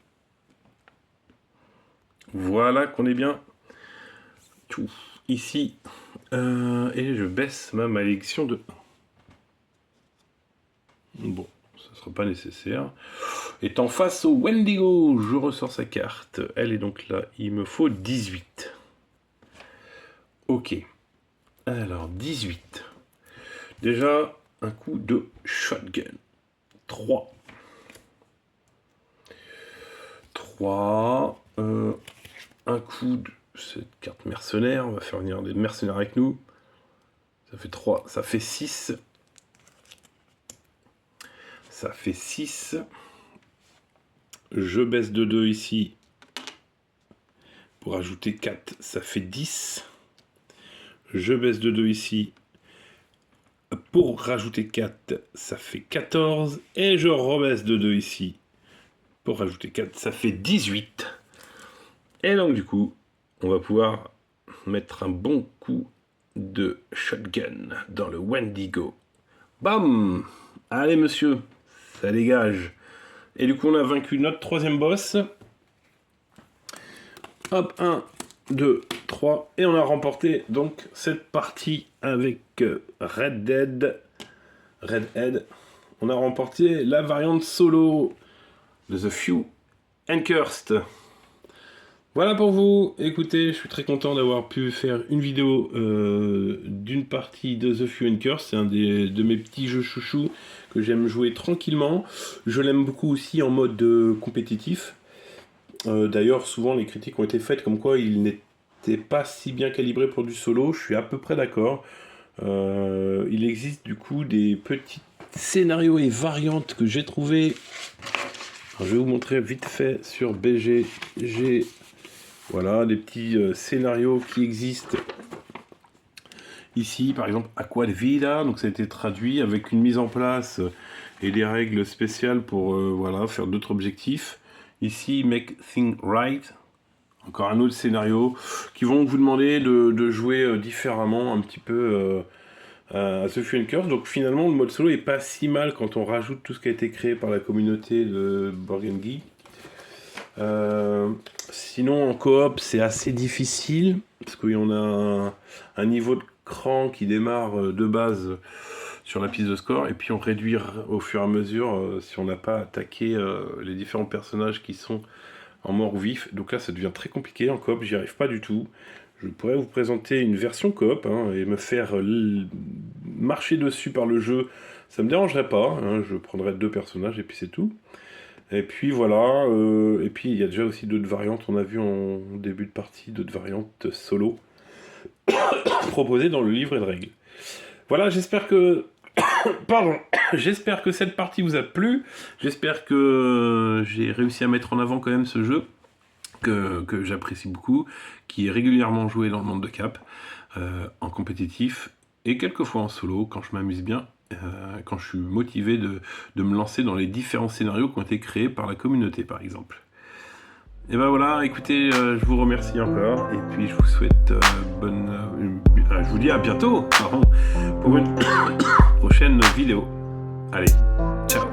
Voilà qu'on est bien. Tout. Ici, et je baisse ma malédiction de 1. Bon, ça ne sera pas nécessaire. Étant face au Wendigo, je ressors sa carte. Elle est donc là, il me faut 18. Ok. Alors, 18. Déjà, un coup de shotgun. 3. 3. Un coup de... cette carte mercenaire, on va faire venir des mercenaires avec nous. Ça fait 3, ça fait 6. ça fait 6. Je baisse de 2 ici. Pour ajouter 4, ça fait 10. Je baisse de 2 ici. Pour rajouter 4, ça fait 14. Et je rebaisse de 2 ici. Pour rajouter 4, ça fait 18. Et donc du coup, on va pouvoir mettre un bon coup de shotgun dans le Wendigo. Bam! Allez monsieur, ça dégage. Et du coup, on a vaincu notre troisième boss. Hop, 1, 2, 3. Et on a remporté donc cette partie avec Redhead. On a remporté la variante solo de The Few and Cursed. Voilà pour vous. Écoutez, je suis très content d'avoir pu faire une vidéo d'une partie de The Few and Cursed. C'est un de mes petits jeux chouchous que j'aime jouer tranquillement. Je l'aime beaucoup aussi en mode compétitif. D'ailleurs, souvent les critiques ont été faites comme quoi il n'était pas si bien calibré pour du solo. Je suis à peu près d'accord. Il existe du coup des petits scénarios et variantes que j'ai trouvés. Alors, je vais vous montrer vite fait sur BGG. Voilà, des petits scénarios qui existent. Ici, par exemple, Aqua de Vida, donc ça a été traduit avec une mise en place et des règles spéciales pour voilà, faire d'autres objectifs. Ici, Make Things Right, encore un autre scénario, qui vont vous demander de jouer différemment un petit peu à The Few and Cursed. Donc finalement, le mode solo est pas si mal quand on rajoute tout ce qui a été créé par la communauté de Board Game Geek. Sinon, en coop, c'est assez difficile, parce qu'on a un niveau de cran qui démarre de base sur la piste de score, et puis on réduit au fur et à mesure si on n'a pas attaqué les différents personnages qui sont en mort ou vif. Donc là, ça devient très compliqué en coop, j'y arrive pas du tout. Je pourrais vous présenter une version coop et me faire marcher dessus par le jeu, ça me dérangerait pas, je prendrais 2 personnages et puis c'est tout. Et puis voilà, et puis il y a déjà aussi d'autres variantes, on a vu en début de partie d'autres variantes solo proposées dans le livret de règles. Voilà, j'espère que pardon, j'espère que cette partie vous a plu, j'espère que j'ai réussi à mettre en avant quand même ce jeu que j'apprécie beaucoup, qui est régulièrement joué dans le monde de Cap, en compétitif et quelquefois en solo quand je m'amuse bien. Quand je suis motivé de me lancer dans les différents scénarios qui ont été créés par la communauté, par exemple. Et ben voilà, écoutez, je vous remercie encore, et puis je vous souhaite je vous dis à bientôt, pour une prochaine vidéo. Allez, ciao!